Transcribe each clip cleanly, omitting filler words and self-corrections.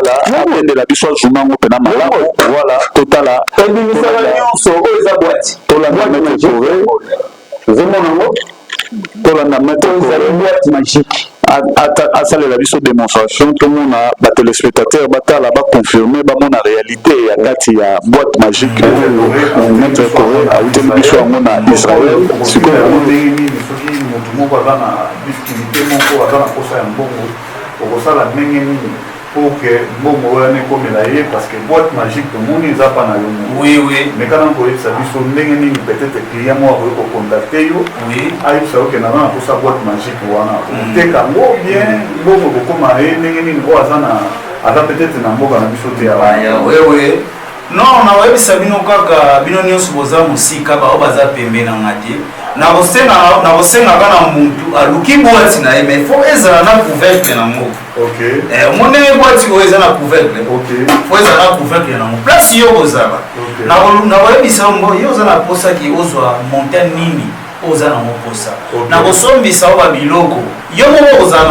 Voilà, de la biso journal au pena malamu. Voilà, total. Et bien ça va nyonso o eza boîte. Tola na mettre coré. Zemona ngo. Tola na mettre coré boîte magique. À ça la biso démonstration tout le monde a téléspectateur batala ba confirmer ba mon réalité ya kati ya boîte magique mettre coré a uti biso ngona Israël siko moko azana difficulté moko azana kosa ya mbongo okosala ndenge nini pour que mbongo wana ekomela ye parce que boîte magique tomoni eza pa na yo oui oui mais kana koyebisa biso ndenge nini peut-être client moko akoki kocontacte yo oui ayebisa oke naza na kosa boîte magique wana oteka ngo bien mbongo kokoma ye ndenge nini oyo aza peut-être na mboka na biso te ya oui oui non nawebisa bino kaka bino nyonso boza mosika bao baza pembe na nga te nakosengaka na muntu aluki bwati na ye mais fo ezala na couvercle nango mondenge bwati oyo eza na couvercle fo ezala na couvercle nango place yo kozala nakoyebisa ngo yo oza na posaki ozwa montagne nini oza nango posa nakosombisa o babiloko yo moko kozala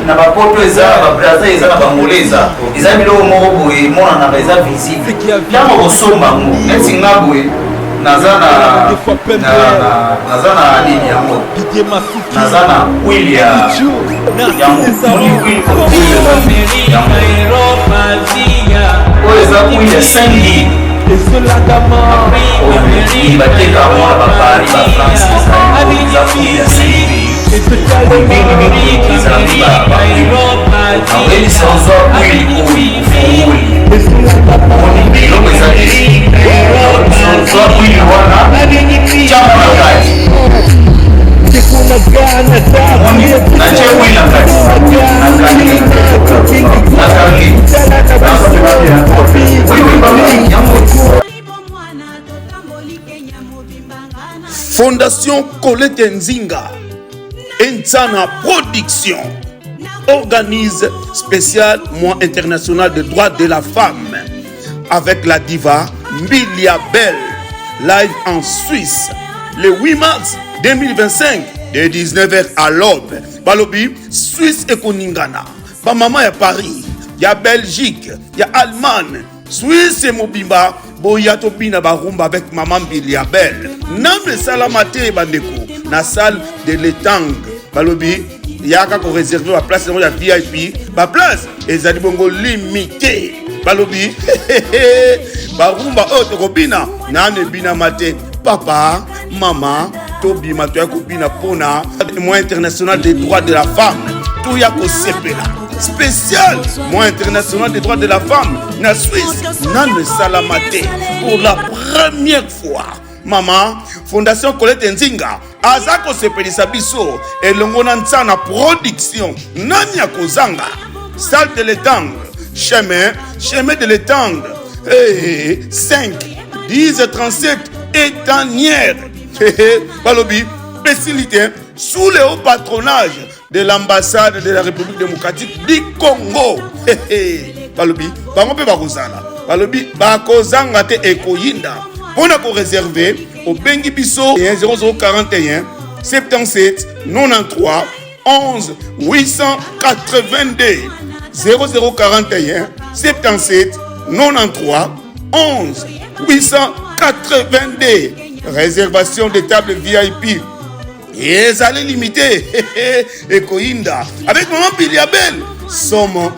na bapoto eza na babraza eza na bangole eza biloko moko boye emonanaka eza visible ntango kosomba ngo neti nga boye naza na nini yango naza na wili oyo eza wili ya 5 bateka mwana bapari bafrance eza wili ya 5 mingi ezalaki naoyebisa ozwa wili oyo ufunguli biloko eza ozwa wili wana tyamo na kati natie wili na kati Fondation Colette Nzinga Enzana Production organise spécial mois international de droits de la femme avec la diva Mbilia Bel live en Suisse le 8 mars 2025 de 19h à l'aube. Balobi Suisse et Koningana. Ba maman ya Paris, ya Belgique, ya Allemagne, Suisse et Mobimba. Boya tobina barumba avec maman Mbilia Bel. Nambe salamate bandeko na salle de l'étang. Balobi yaka ko réserver la place de VIP. Ba place ezali bongo limité. Balobi barumba otokobina nane bina mate papa maman tobima to yakobina pona mois international des droits de la femme. Tout yako sepela. Spécial mois international des droits de la femme na Suisse Nane Salamate pour la première fois. Maman Fondation Colette Nzinga azako sepelisa biso elongona ntsana production nani ya kozanga salle de l'étang chemin de l'étang 5 10 37 étanière balobi facilité sous le haut patronage de l'ambassade de la République démocratique du Congo. Balobi, bango pe bakozala. Balobi, bakozanga te ekoyinda. Pona ko réserver au bengi biso 0041 77 93 11 882 0041 77 93 11 882. Réservation des tables VIP. Et ça est limité. Et Koinda. Avec maman Mbilia Bel. Somo.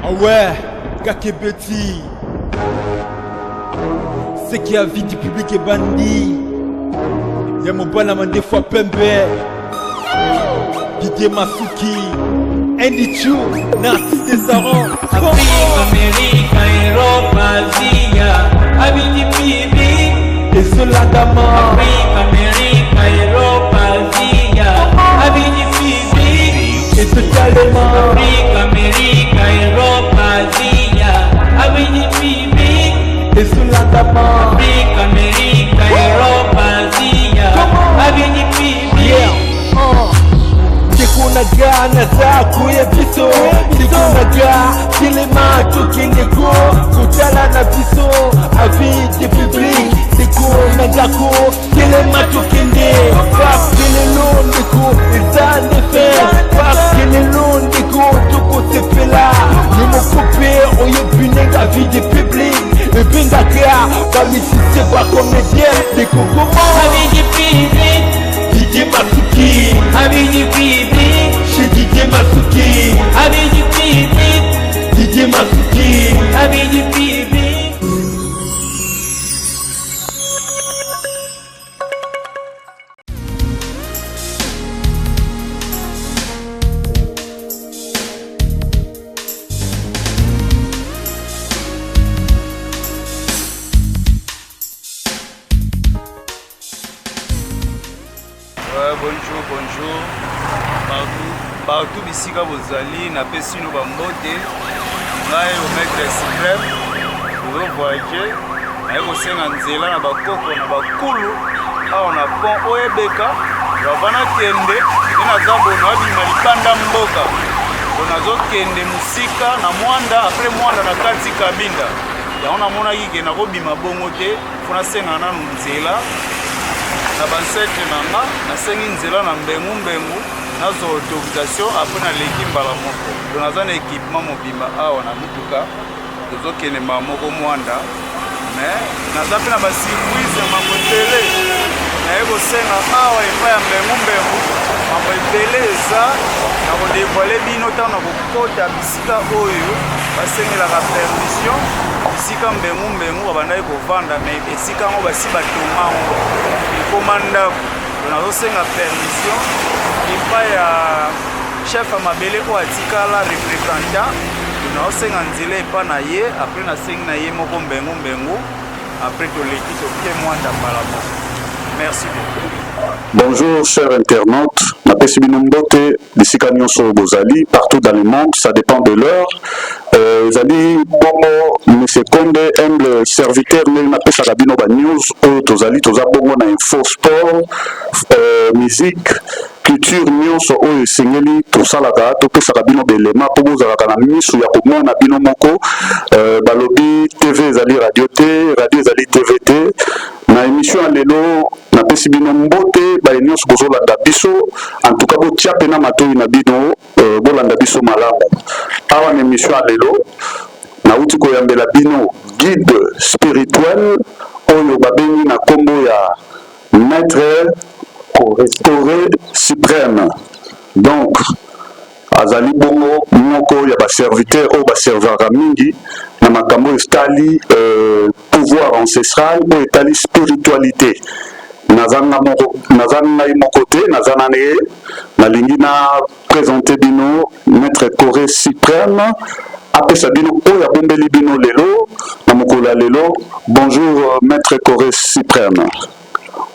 Ah ouais, Kakebeti. C'est qui a vie du public est bandit. Y'a mon bon amant des fois pembe. Didier Masuki. Andy Chou, Narcisse Desaron. Afrique, Amérique, Europe, Asie, Abidi Bibi. Et cela d'amant. Afrique, Amérique, Europe, Asie, Abidi Bibi. Et totalement. Afrique, Amérique, Europe, Asie, Abidi Bibi. Et cela d'amant. Afrique, Amérique, Europe, Asie, Abidi Bibi. Tikunaga nazaku ya biso Tikunaga kilema tukingeko Kutala na biso Avidi public Tikunagako kilema tukinde Pap kilelondiko Izande fer Pap kilelondiko Tukusipila Numukupe oyebinenga Avidi public Ebingaka Bamisise kwa komedien Dikukumo Avidi public DJ Masuki Avidi public Chez DJ Masuki Avidi public DJ Masuki Avidi public Bonjour. Partout bisika bozali na pesino bambote. Ngai au maître suprême. Nous voyager. Ayo kosenga nzela na bakoko na bakulu. Awa na pont oyebeka. Bavana kende ina zabono abima lipanda mboka. Onazo kende musika na mwanda après mwanda na kati kabinda. Yaona mona yike na kobima bongo te. Fona senga na nzela. Na bansete nanga nasengi nzela na mbengu nazo autorisation après na leki mbala moko donc naza na équipement mobimba awa na mutuka tozokende moko mwanda mais naza pe na basurprise ya mambo ebele naye kosenga awa epai ya mbengu mambo ebele eza na kodevoile bino ntango na kokota bisika oyo basengelaka permission bisika mbengu babandaki kovanda mais esika yango basi batongango ekoma ndako nazosenga permission epai ya chef ya mabele oyo atikala représentant nazosenga nzela epai na ye apres nasengi na ye moko mbengu apres toleki toke mwanda mbala moko. Merci beaucoup. Bonjour chers internautes, napesi bino mbote bisika nyonso bozali partout dans le monde, ça dépend de l'heure. Zali bongo monsieur Konde humble serviteur ndenge napesaka bino ba news oyo tozali toza bongo na info sport, musique, culture nyonso oyo esengeli tosalaka topesaka bino belema mpo bozalaka na miso ya komona bino moko. Balobi TV ezali radio te, radio ezali TV te. Na émission ya lelo napesi bino mbote baye nyonso bozolanda biso en tout cas botia pena matoi na bino bolanda biso malamu. Awa na émission ya lelo nauti koyambela bino guide spirituel oyo babengi na kombo ya maître Corée suprême. Donc azali bongo moko ya baserviteur oyo baservaka mingi na makambo estali pouvoir ancestral oyo etali spiritualité. Nazanga ngai moko te nazana ne nalingi na présenter bino maître Corée suprême apesa bino oyo abombeli bino lelo na mokolo ya lelo. Bonjour maître Corée suprême.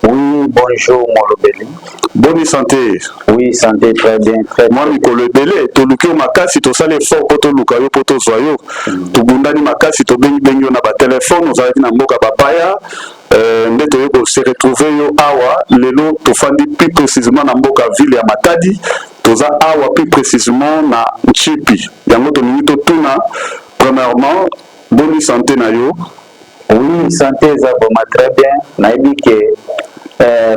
Oui, bonjour Molobeli. Bonne santé. Oui, santé très bien, très bien. Moi, Mikolo Ebele, toluki o makasi tosala effort po toluka yo po tozwa yo. Tobundani makasi tobengi yo na ba téléphone ozalaki na mboka bapaya. Nde toyeko se retrouver yo awa lelo tofandi plus précisément na mboka ville ya Matadi. Toza awa plus précisément na Nchipi. Yango tolingi totuna premièrement bonne santé na yo. Oui, santé ça va très bien. Naïbi que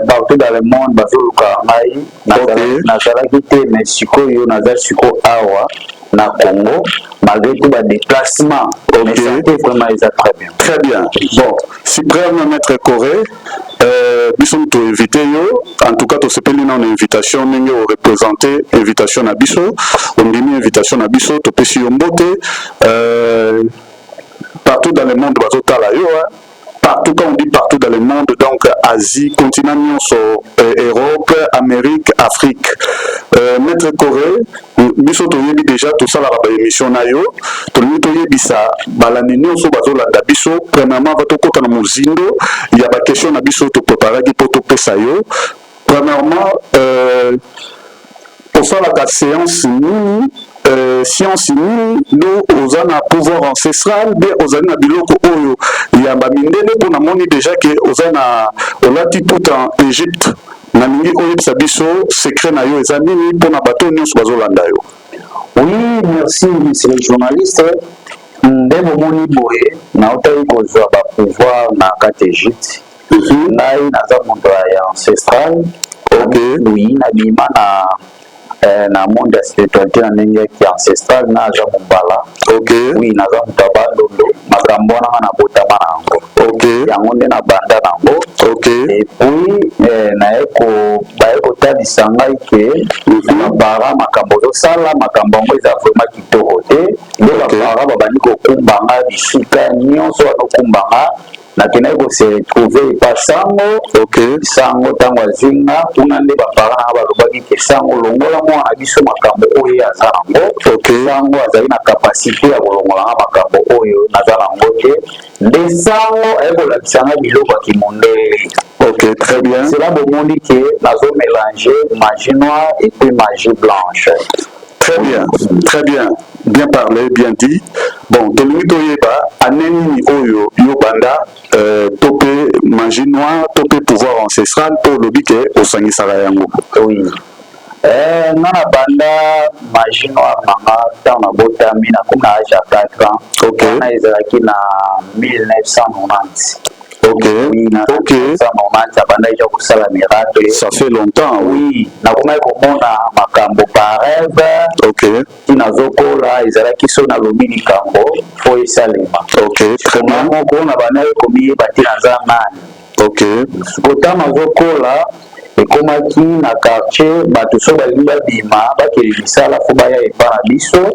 partout dans le monde, bazoluka ngai nazalaki te mais sikoyo naza siko awa na Congo malgré tout ba déplacement. Mais santé vraiment ça très bien. Très bien. Bon, suprême maître Corée, biso to invité yo, en tout cas to sepeli na invitation ndenge o représenter invitation na biso, on demi invitation na biso to pesi yo mbote partout dans le monde bazotala yo partout quand on dit partout dans le monde donc Asie continent nyonso Europe Amérique Afrique maître Corée biso toyebi déjà tosalaka ba émission na yo tolingi toyebisa balandi nyonso bazolanda biso premièrement batokota na mozindo ya ba question na biso topreparaki po topesa yo premièrement tosalaka séance nini science nini do ozana pouvoir ancestral be ozana biloko oyo ya ba mindele pour na moni déjà que ozana olati tout en Égypte na mingi oyebisa biso secret na yo eza nini mpona bato nyonso bazolanda yo? Oui, merci, monsieur le journaliste. Nde bomoni boye naotaki kozwa bapouvoir na kati Egypte. Ngai naza moto ya ancestral. Oui, nabima na monde ya spiritualité na ndenge ya ancestral naza mobala. Oui, naza moto ya bandondo makambo wana na botama nango. Yango nde na banda nango. Et puis baye kotalisa ngai ke bapara makambo ozosala makambo yango eza vraiment kitoko te. Nde bapara babandi kokumba nga bisika nyonso banokumba nga nakendaki kose retrouve epa sango sango ntango azinga kuna nde bapara nanga balobaki ke sango longola mwana biso makambo oyo aza nango sango azali na kapasité ya kolongola nga makambo oyo naza nango te nde sango aye kolakisa nga biloko ya kimondele. Très bien. C'est là bomoni ke nazo mélanger magie noire et puis magie blanche. Très bien, très bien. Bien parlé, bien dit. Bon, tolingi toyeba aneni oyo yo banda topé magie noire, topé pouvoir ancestral pour lobi ke osangisaka yango. Oui. Nana banda magie noire nanga tant na botami na comme na âge à 4 ans. Na ezalaki na 1990. Oui, ça fait longtemps. Oui, nakomaki komona makambo par rêve. Tinazokola ezalaki so na lobi likambo fo esalema. Très bien. Moko na bana komiyeba te naza nani. Kota nazokola ekomaki na quartier bato so balingi babima bakeli misala fo baya epa na biso.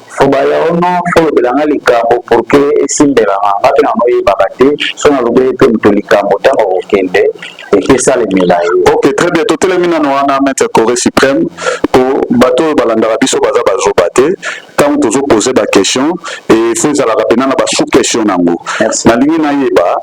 Fo baya ono fo lobelanga likambo pour que esimbelanga nga mpe nango oyebaka te so nalobeli mpe moto likambo ntango kokende ekesalemela ye. Très bien, totelemi nano wana maître Corée suprême po bato oyo balandaka biso baza bazoba te ntango tozopose baquestion e fo ezalaka mpena na basous question nango. Nalingi nayeba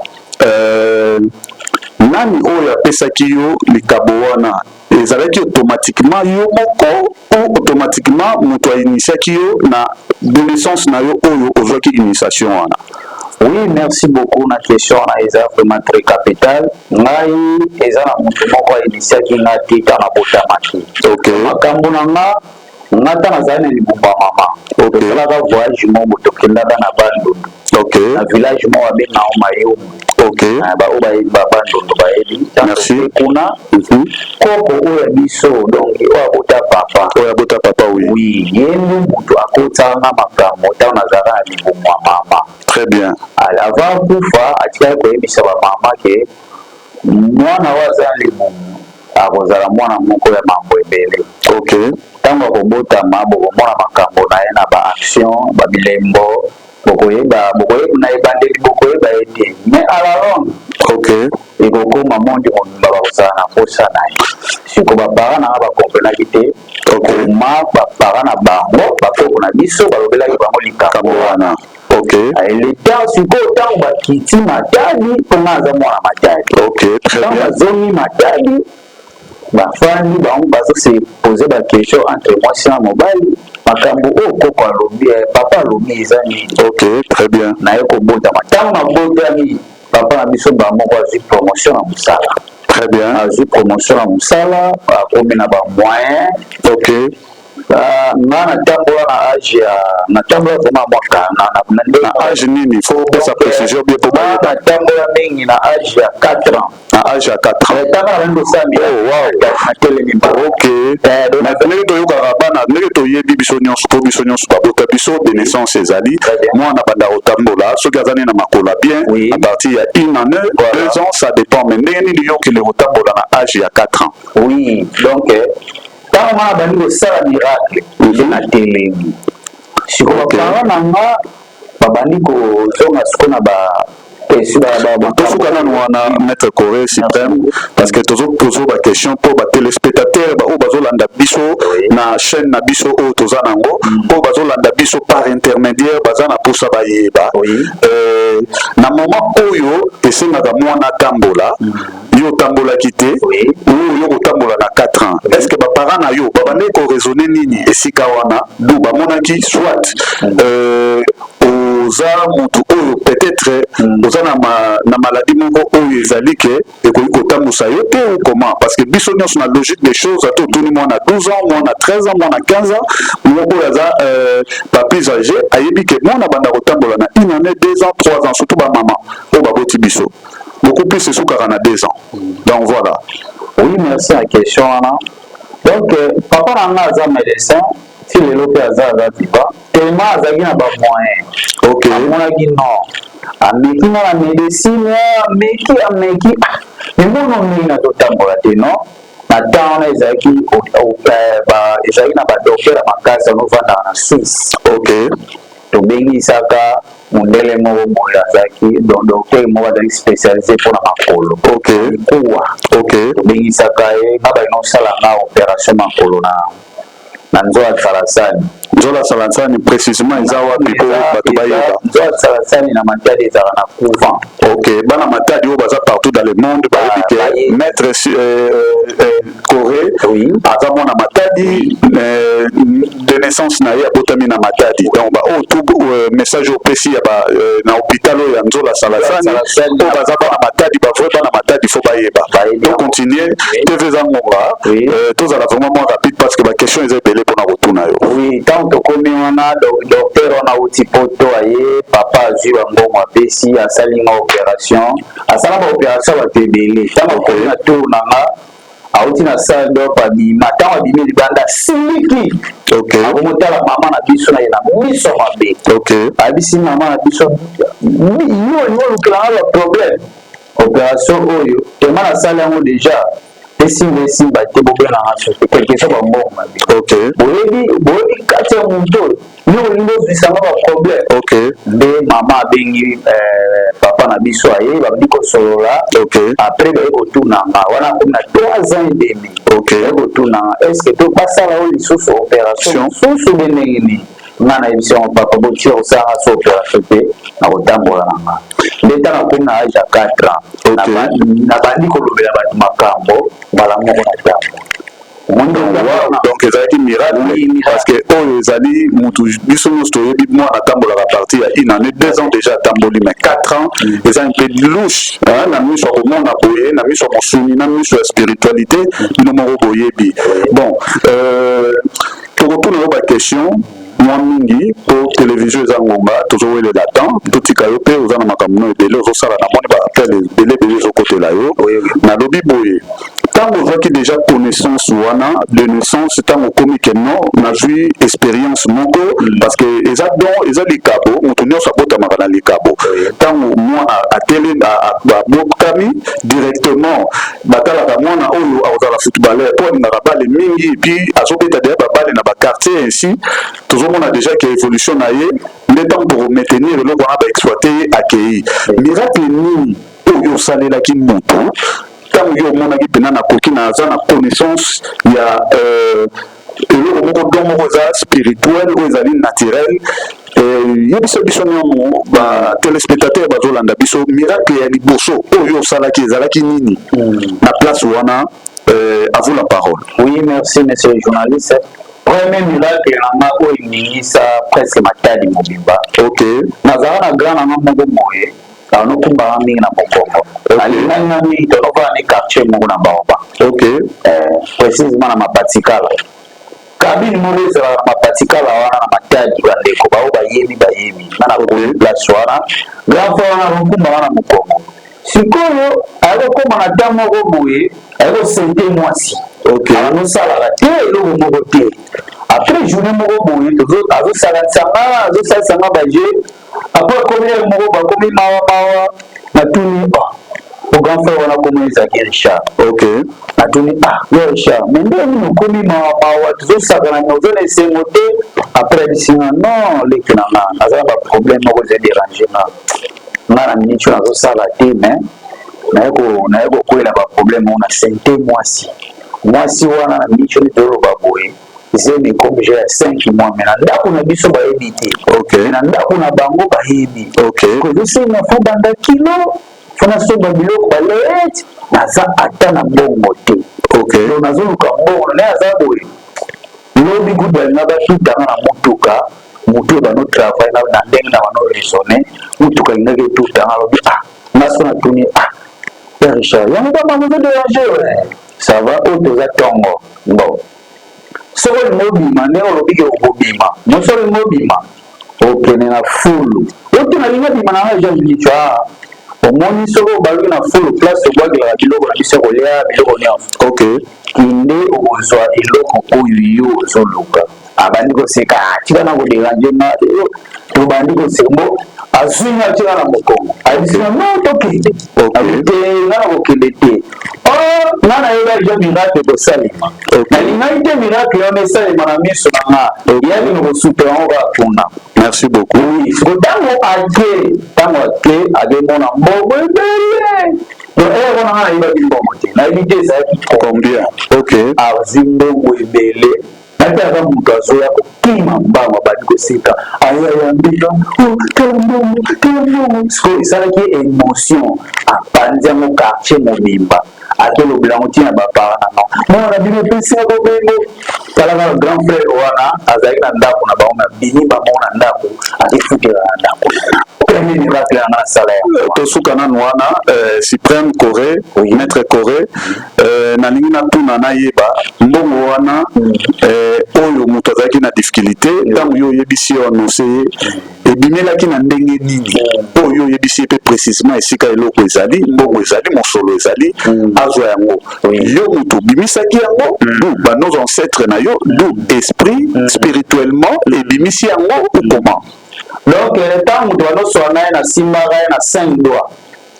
nani oyo apesaki yo likabo wana ezalaki automatiquement yo moko ou automatiquement moto ainitiaki yo na adolescence na yo oyo ozwaki initiation wana? Oui, merci beaucoup na question na eza vraiment très capital. Ngai eza na moto moko ainitiaki nga te na botamaki. Makambo na nga ta nazali na libumba mama. Tosalaka voyage mo tokendaka na bandondo. Na village mo babengao mayumu. Bao bayeba bandondo bayebi. Merci. Kuna koko oyo biso donc oyo abota papa. Oyo abota papa, oui. Oui, yendo moto akotanga makambo ta nazala na libumba mama. Très bien. Avant kufa atikaki koyebisa bamama ke mwana waza libumu akozala mwana moko ya mambo ebele. Ntango akobotama bokomona makambo na ye na baaction babilembo bokoyeba na ebandeli bokoyeba ye te mais à la longue ekokoma mondi mobimba bakozala na posa na ye siko bapara nanga bakomprenaki te okoma bapara na bango bakoko na biso balobelaki bango likambo wana. Le temps sikoyo ntango bakiti matadi mponga aza mwana matadi ntango bazongi matadi bafandi bango bazose pose baquestion entre mwasi na mobali makambo oyo koko alobi papa alobi eza nini. Très bien. naye kobotama ntango nabotami papa na biso bamoko azwi promotion na mosala. Très bien. azwi promotion na mosala akomi na bamoyen. nga natambola na age ya natambola vraiment mwaka na age nini faut pesa précision bien po bayeba. Natambola mingi na age ya 4 ans. Na age ya 4 ans. Tanga rendo sami. Natelemi mba. Ndenge toyokaka bana ndenge toyebi biso nyonso po biso nyonso babota biso de naissance ezali mwana banda kotambola soki aza nini na makola bien à partir ya 1 an 2 ans ça dépend mais ndenge nini yokele kotambola na age ya 4 ans. Oui, donc ntango wana bandi kosala miracle eze na telemi sikoyo bapara na nga babandi kozonga sikoyo na tofuka nanu wana maître Corée suprême parce que tozo baquestion mpo batelespectateur oyo bazolanda biso na chaîne na biso oyo toza nango mpo bazolanda biso par intermédiaire baza na posa bayeba na moment oyo esengaka mwana tambola yo tambolaki te yo kotambola na 4 ans est ce que bapara na yo babandeki koraisonne nini esika wana du bamonaki soit oza mutu oyo peut-être oza na maladie moko oyo ezali ke ekoki kotambusa yo te ou comment parce que biso nyonso na logique des choses ato otuni mwana 12 ans mwana 13 ans mwana 15 ans moko oyo aza pas plus âgé ayebi ke mwana banda kotambola na 1 année 2 ans 3 ans surtout bamama oyo baboti biso beaucoup plus esukaka na 2 ans donc voilà. Oui, merci à la question. Donc, papa n'a pas médecin, si le lopé a zazatiba, tellement azagi n'a pas moyen. Ok. On a dit non. Ameki na la médecine, ameki. Mais bon, on a tout temps pour la non. Maintenant, on a ezaki na ba docteur à ma case, on va dans Suisse. Ok. Tobengi saka mundele moko moya zaki donc docteur moko azali spécialisé pour la makolo. Ok. Kuwa. Ok. Tobengi saka ye ngaba ino sala na opération makolo na nzoa salasani. Nzola salasani précisément eza wapi po bato bayeba. Nzoa salasani na matadi ezala na couvent. Ok, bana matadi oyo baza partout dans le monde bayebi ke maître Corée aza mwana matadi de naissance na ye abotami na matadi donc baoyo tout message opesi ya na hôpital oyo ya Nzola salasani oyo baza bana matadi bavrai bana matadi fo bayeba to continue tv eza ngonga tozala vraiment moins rapide parce que baquestion eza ebele mpona kotuna yo. Oui, tant tokomi wana docteur wana uti poto aye papa azwi bangongo apesi asalinga opération asalaka opération bato ebele ntango akomi na tour nanga auti na salle d'op abima ntango abimi libanda siliki akomotala mama na biso na ye na miso mabe ayebisi mama na biso yo olukelanga baproblème opération oyo tema na sale yango déjà esi bate bobelanga sote quelque chose bambongo mabe boyebi kati ya moto oyo yo olingi ozwisanga baproblème nde mama abengi papa na biso aye babidi kosolola après baye kotunanga wana akomi na 3 ans et demi baye kotunanga estce to basala oyo lisusu opération mosusu nde ndenge nini nga na yebisi yango papa botia osanga so opération te na kotambola nanga nde ntango akomi na age ya 4 ans nabandi kolobela bato makambo mbala moko na ntango donc ezalaki miracle parce que oyo ezali mutu biso nyonso toyebi mwana atambolaka partir ya 1 année 2 ans déjà atamboli mais 4 ans eza un peu louche na miso ya komona boye na miso ya mosuni na miso ya spiritualité bino moko boyebi bon tokotuna yo baquestion mwa mingi po télévision eza ngonga tozowelela temps totika yo mpe oza na makambo no ebele ozosala na moni baapele ebele ezokotela yo nalobi boye ntango ozwaki déjà connaissance wana de naissance ntango okomi ke non nazwi expérience moko parce que eza don eza likabo moto nyonso abotamaka na likabo ntango mwana atele babokami directement batalaka mwana oyo akozala footballer po alingaka bale mingi epuis azobeta deya babale na baquartier ainsi tozomona déjà ke évolution na ye nde ntango tokomaintenir eloko wana baexploite ye akei miracle nini oyo osalelaki moto ntango yo omonaki mpena nakoki naza na connaissance ya eloko moko don moko eza spirituel oyo ezali naturel yebisa biso nyongo batelespectateur bazolanda biso miracle ya liboso oyo osalaki ezalaki nini na place wana à vous la parole. Oui, merci monsieur le journaliste. Premier miracle nanga oyo ningisa presque matadi mobimba nazala na grand nanga moko moye anokumbaka mingi na mokongo alinganga mingi tolokala ne quartier moko na baoba précisement na mapatikala kabini moko ezala na mapatikala wana na matadi bandeko bao bayebi nga na koli place wana grand fois wana anokumbaka na mokongo sikoyo ayekokoma na ta moko boye ayekosente mwasi anosalaka te eloko moko te après journée moko boye azosalisanga baje après akomi ele moko bakomi mawa natuni o grand frère wana komi ezaki Richard natuni yo Richard mais nde nini okomi mawa tozosakana me ozona esengo te après bisinga non leki na nga nazala baproblème moko eza dérange nga na miniti oyo nazosala te mais naye kokwela baproblème oyo na sente mwasi wana na miniti oyo toloba boye zemi comme j'ai 5 mois mais na ndako na biso bayebi te na ndako na bango bayebi kozosenga fo banda kilo fona somba biloko baleti naza ata na mbongo te donc nazoluka mbongo naye aza boye lobi kudu alinga batutanga na motuka mutu bano travail na ndenge na bano raisonner mutu kalinga ke tout temps alobi naso na tuni ya Richard yango ba mo déranger ça va autoza tongo bon soko mobima ndenge olobi ke obima mosolo mobima okene na fulu oto na linga bima na Jean Lichwa omoni soko balobi na fulu place obwagela biloko na biso kolia biloko nyonso ok kinde okozwa eloko oyo yo ozoluka abandi koseka tika na kodéranger na tobandi kosembo azwinga tika na mokongo abisina no tokende abite nga na kokende te nga na yoba eja miracle kosalema nalingai te miracle wana esalema na miso na nga yali nokosupela ngo kakuna. Merci beaucoup. Ntango ake akemona mbongo ebele on a eu une bonne na évité ça combien ok azimbo ebele nataka mtu azoya kukima mbama badi kosika ayayambika kalambongo sko esalaki émotion apanzi yango quartier mobimba atolobela ngo ntina bapara na mwana bino epesi yango bengo talaka grand frère wana azalaki na ndako na bango na bini bango na ndako akifutela na ndako tosuka nanu wana Suprême Corée maître Corée nalingi natuna nayeba mbongo wana oyo moto azalaki na difficulté ntango yo oyebisi yo annonce ye ebimelaki na ndenge nini oyo oyebisi ye mpe précisement esika eloko ezali mbongo ezali mosolo ezali azwa yango yo moto obimisaki yango banos ancêtre na yo du esprit spirituellement ebimisi yango ou comment. Donc, le temps où nous sommes na simba na 5 doigts.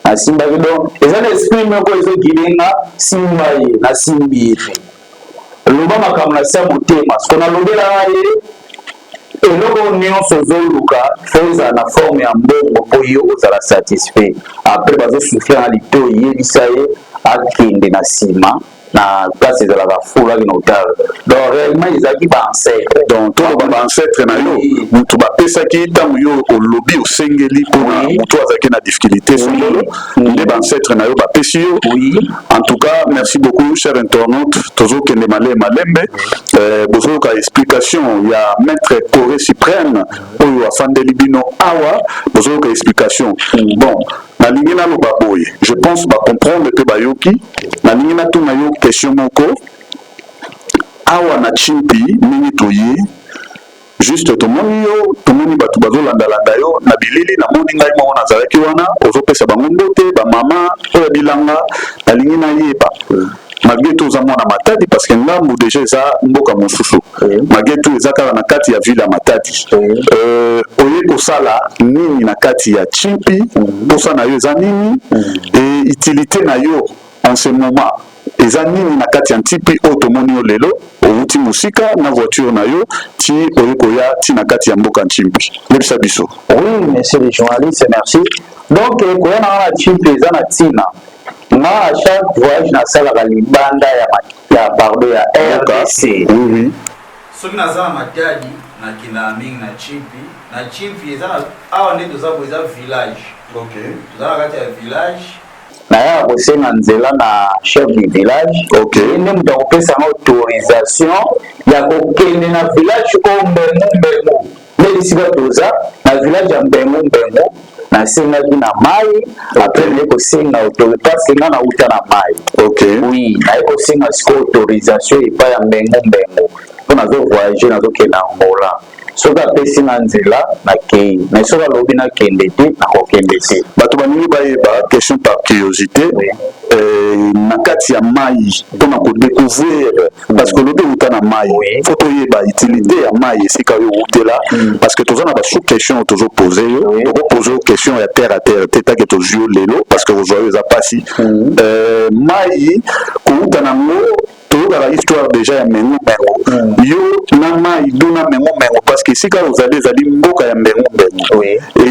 Na simba donc, les esprits me ko ezo gilinga simba ye na simbi. Loba makamna sa motema. Ce qu'on a lobé là ye eloko nyonso zoluka feza na forme ya mbongo po yo ozala satisfait. Après bazo souffrir na lito yebisa ye akende na sima. Na place de la foule qui notable donc réellement ils ont qui penser donc toi ba ancêtre na yo mutu ba pesa ki tamu yo au lobby au sengeli pour mutu azaki na difficulté solo les ancêtre na yo ba pesi yo en tout cas merci beaucoup cher internaute tozo kende malembe bozo ka explication il y a maître Corée Suprême oyo afandeli bino awa bozo ka explication bon na lingi na loba boye je pense ba comprendre que ba yoki na lingi na tuna yo question moko awa na chimpi nini toye juste tomoni yo tomoni batu bazolanda yo na bilili na moni ngai moko nazalaki wana ozopesa bango mbote bamama oyo bilanga na lingi na yeba malgré tout za mwana matadi parce que ngambu déjà eza mboka mosusu malgré tout eza kala na kati ya ville ya matadi oye kosala nini na kati ya chimpi posa na yo eza nini et utilité na yo en ce moment eza nini na kati ya ntipi oyo tomoni yo lelo outi musika na voiture na yo ti oye koya ti na kati ya mboka ntimpi lebisa biso. Oui monsieur le journaliste merci donc koya na ntimpi eza na ntina nga à chaque voyage nasalaka libanda ya pardon ya RDC oui soki naza na matadi nakenda mingi na chimpi eza na awa nde toza koeza village toza na kati ya village naya kosenga nzela na chef du village nde moto akopesanga autorisation ya kokende na village oyo mbengu nde esika toza na village ya mbengu nasengaki na mai après naye kosenga autorisation parce nga nauta na mai oui naye kosenga sikoyo autorisation epai ya mbengu mpo nazovoyage nazokenda Angola soki apesi nga nzela nakei mais soki alobi nakende te nakokende te bato baningi bayeba question par curiosité na kati ya mai mpona kodécouvrir parce que lobi euta na mai fo toyeba utilité ya mai esika oyo outela parce que toza na basous question tozopose yo tokopose yo question ya terre à terre te take tozwi yo lelo parce que kozwa yo eza pasi mai kouta nango toyokaka histoire déjà ya mengo yo na mai duna mengo parce que esika ozali ezali mboka ya mengo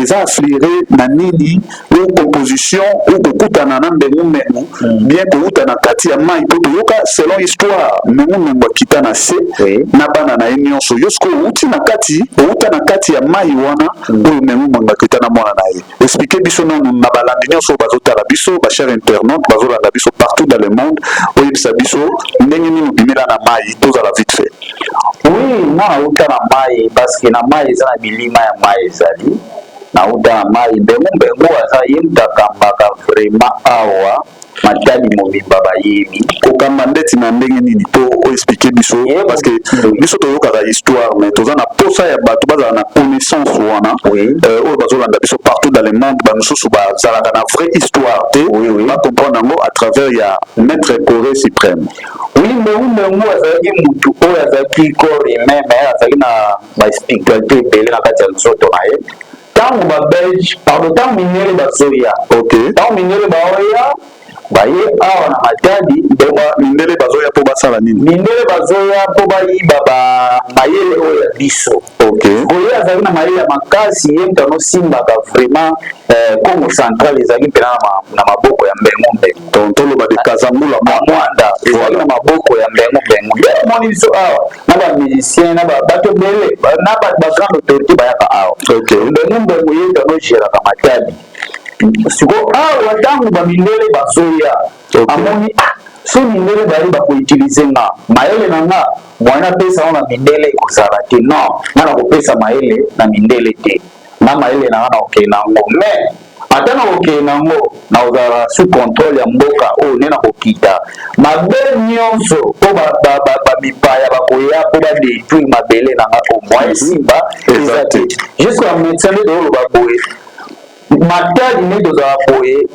eza affleuré na nini ou composition ou kokutana na mengo bien kouta na kati ya mai po toyoka selon histoire mengo akita na se na bana na ye nyonso yo siko outi na kati ya mai wana oyo mengo akita na mwana na ye expliquer biso nanu na balandi nyonso bazotala biso bachers internautes bazolanda biso partout dans le monde oyebisa biso ndenge nini obimela na mai tozala vite fait. Oui, moi nauta na mai parce que na mai eza na bilima ya mai ezali nauta na mai mbengu aza ye mutakambaka vraiment awa matali mobimba bayebi kokamba ndeti na ndenge nini to oexplike biso parce que biso toyokaka histoire mais toza na posa ya bato bazala na connaissance wana oyo bazolanda biso partout dans le monde bamosusu bazalaka na vraie histoire te bacomprendre yango à travers ya maître Corée suprême. Oui, mbengu azalaki mutu oyo azalaki corps humain mais azalaki na baspiritualité ebele na kati ya nzoto na ye ntango babelge pardon ntango minere bazoya ntango minere baoya baye awa na matadi mindele bazoya po basala nini mindele bazoya po bayiba mayele oyo ya biso oyo azali na mayele ya makasi ye mutano simbaka vraiment Congo central ezali mpena na maboko ya mbengu toloba de Kazamula mwanda ezali na maboko ya mbengu nde omoni biso awa na bamusicien na bato ebele na bagrande autorité bayaka awa mbengu ye mutano geraka matadi siko awa ntango bamindele bazoya amoni so mindele bali bakoutilize nga mayele na nga mwana pesa na mindele ekozala te non nga na kopesa mayele na mindele te na mayele na nga na okei nango mais ata na okei nango na ozala sous contrôle ya mboka oyo nde na kokita mabe nyonso mpo bamipaya bakoya mpo badétruire mabele na nga omwa esimba eza te jusqu'à médecin nde tooloba boye matadi nde tozala boye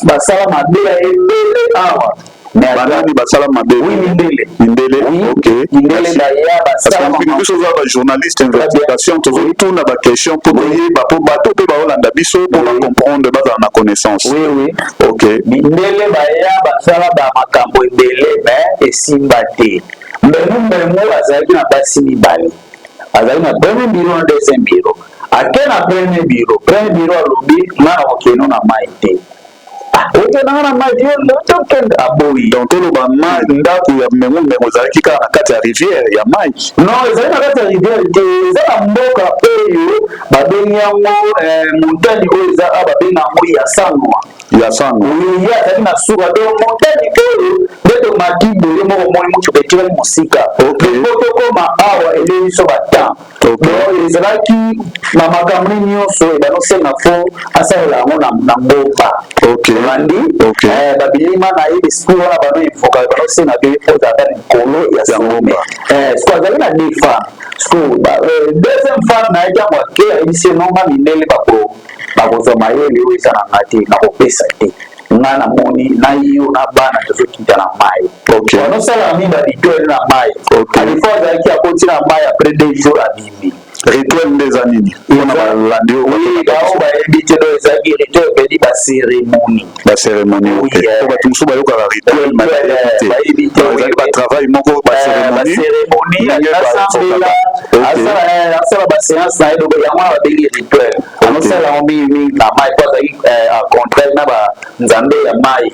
basala mabe ya ebele awa banani basala mabe mindele mindele daya basala biso za ba journaliste investigation tozotuna ba question po boyeba po bato pe baolanda biso po ba comprendre bazala na connaissance mindele baya basala ba makambo ebele mais esimba te mbengu azalaki na basi mibale azalaki na premier bureau na deuxième bureau ake na premier bureau alobi nga na kokeno na mai te okenanga na mai tokende aboyi donc toloba mai ndako ya mbengu ezalaki kaka na kati ya rivière ya mai non ezali na kati ya rivière te eza na mboka oyo babengi yango montagne oyo eza a babengi yango ya sanwa ye azali na suka to montagne oyo nde tomaki boye moko moni moto betikali mosika po tokoma awa ele biso batemps ezalaki na makambo nyonso ebanosenga fo asalela yango na mboka bandi babilima na ye discours wana bano infoka banosenga pe ozalaka likolo ya sommet siko azali na deux femmes deuxième femme na ye ntango ake ayebisi nonga mindele bakozwa mayele oyo eza na nga te nakopesa te nga namoni na yo na bana tozokita na mai banosala mingi barituele na mai alifo azalaki akoti na mai après 2 jours abimi rituel nde eza nini mpona balandi bao bayebi te do ezalaki rituel epedi bacerémonie po bato mosusu bayokaka rituel bayebi te ezali batravail moko bacerémonie asala baséance na ye yango na babengi rituel anosala yango mingi na mai po azalaki contraire na banzambe ya mai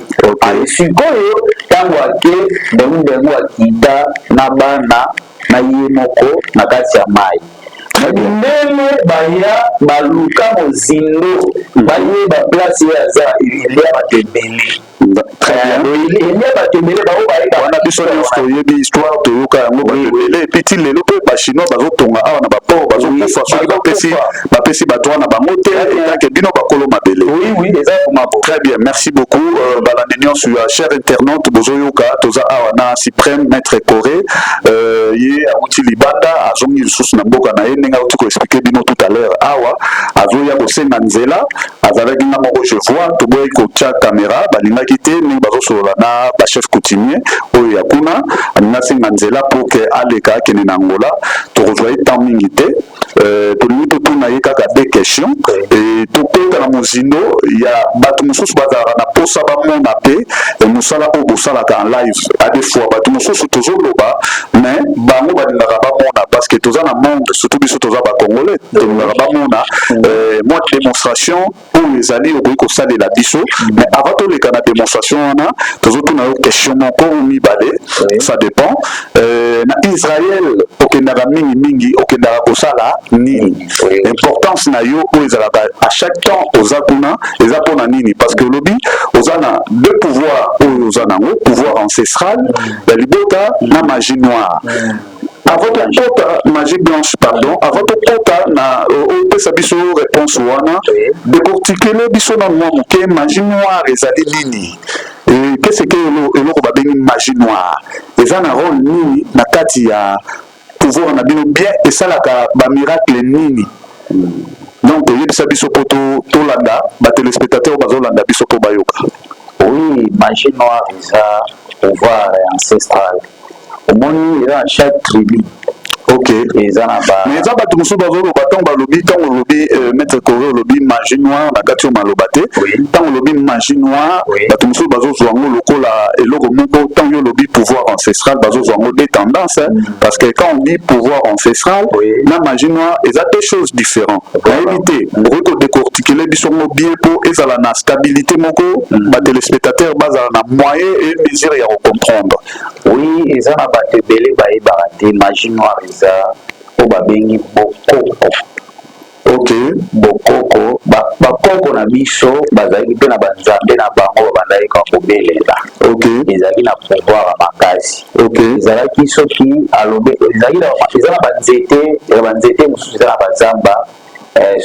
sikoyo ntango ake mbengu akita na bana na ye moko na kati ya mai mindele baya baluka mozindo bayeba place oyo aza elia bato ebele elia bato ebele bao wana biso nyonso toyebi histoire toyoka yango bato ebele epiti lelo mpe bachinois bazotonga awa na baport bazokufa soki bapesi bato wana bango te etake bino bakolo mabele très bien merci beaucoup balandi nyonso ya cher internaute bozoyoka toza awa na suprême maître Corée ye awuti libanda azongi lisusu na mboka na ye ndenge auti koexplike bino tout à l'heure awa azoya kosenga nzela azalaki nga moko je vois toboyi kotia caméra balingaki te ndenge bazosolola na bachef coutumier oyo ya kuna alingi asenga nzela po ke aleka akende na Angola tokozwa ye temps mingi te tolingi totuna ye kaka des questions e tokota na mozindo ya bato mosusu bazalaka na posa bamona pe mosala oyo bosalaka en live à des fois bato mosusu tozoloba mais bango balingaka bamona parce que toza na monde surtout biso toza bacongolais tolingaka bamona mwa démonstration oyo ezali okoki kosalela biso mais avant toleka na démonstration wana tozotuna yo question moko mibale ça dépend na Israël okendaka mingi okendaka kosala nini importance na yo oyo ezalaka à chaque temps oza kuna eza mpona nini parce que olobi oza na deux pouvoirs oyo oza nango pouvoir ancestral ya libota na magie noire avant tokota Magique Blanche pardon avant tokota na opesa biso réponse wana décortiquer biso na mwa moke magie noire ezali nini et qu'est-ce que eloko babengi magie noire eza na rôle nini na kati ya pouvoir na bino bien esalaka bamiracle nini donc oyebisa biso po tolanda batelespectateur bazolanda biso po bayoka. Oui, magie noire eza pouvoir ancestral omoni eza na chaque tribu. Ok. Eza na ba mais eza bato mosusu bazoloba ntango balobi ntango olobi maître Corée olobi magie noire na kati yo maloba te ntango olobi magie noire bato mosusu bazozwa yango lokola eloko moko ntango yo olobi pouvoir ancestral bazozwa yango des tendances parce que quand on dit pouvoir ancestral na magie noire eza deux choses différentes nayebi te okoki kodécortiquele biso ngo bien mpo ezala na stabilité moko batelespectateur bazala na moyen et mesure ya kocomprendre. Oui, eza na bato ebele bayebaka te magie noire eza oyo babengi bokoko. Ok. Bokoko bakoko na biso bazalaki mpe na banzambe na bango babandaki kobelela. Ok. Ezalaki na pouvoir makasi. Ok. Ezalaki soki alobi ezalaki eza na banzete mosusu eza na bazamba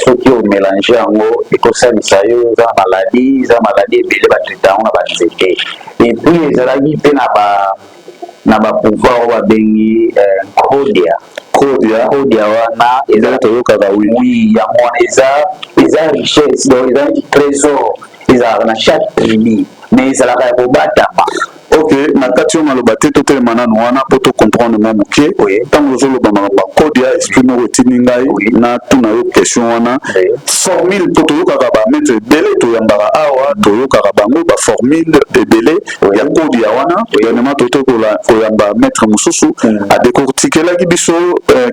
soki omélange yango ekosalisa yo eza na maladi ebele batraita yango na banzete et puis ezalaki mpe na bapouvoir oyo babengi kodia wana eza toyokaka oui yango wana eza richesse donc eza trésor ezalaka na chaque tribu mais ezalaka ya kobatama. Ok, na kati yo maloba te totelema nanu wana mpo tocomprendre mwa moke ntango ozoloba makambo kodia esprit moko etindi ngai na tuna yo question wana formule mpo toyokaka bamaître ebele toyambaka awa toyokaka bango baformule ebele ya kodia wana yanema totokola koyamba maître mosusu adécortiquelaki biso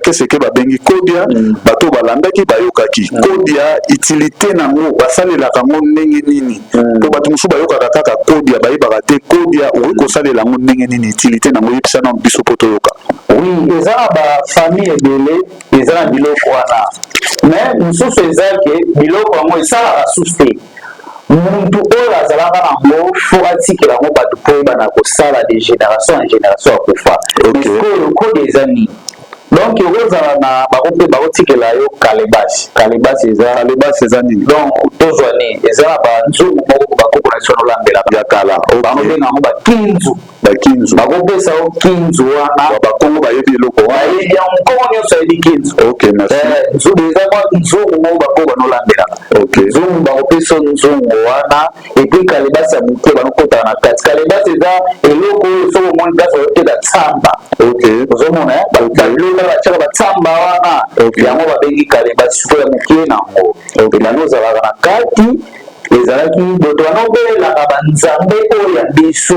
keseke babengi kodia bato balandaki bayokaki kodia utilité nango basalelaka yango ndenge nini mpo bato mosusu bayokaka kaka kodia bayebaka te kodia kosalela yango ndenge nini utilité nango yebisa na biso po toyoka. Oui, eza na bafamille ebele eza na biloko wana mais mosusu eza ke biloko yango esalaka susu te muntu oyo azalaka nango fo atikela yango bato mpo oyebana kosala de génération en génération akofa oyo kode eza nini donc ekozala na bakope bakotikela yo kalebasi eza nini donc tozwa nini eza na banzungu moko bakoko na biso nolambelaka ya kala bangobenga yango bakinzu bakopesa yo kinzu wana bakongo bayebi eloko bayebi yango nkongo nyonso ayebi kinzu nzungu eza nzungu moko bakoko banolambelaka nzungu bakopesa yo nzungu wana epuis kalebasi ya moke banokotaka na kati kalebasi eza eloko oyo soki omoni place bayoteka tsamba ozomona biloko batiaka batsamba wana yango babengi kalebasi siko ya moke nango elano ozalaka na kati ezalaki bato banobelelaka banzambe oyo ya biso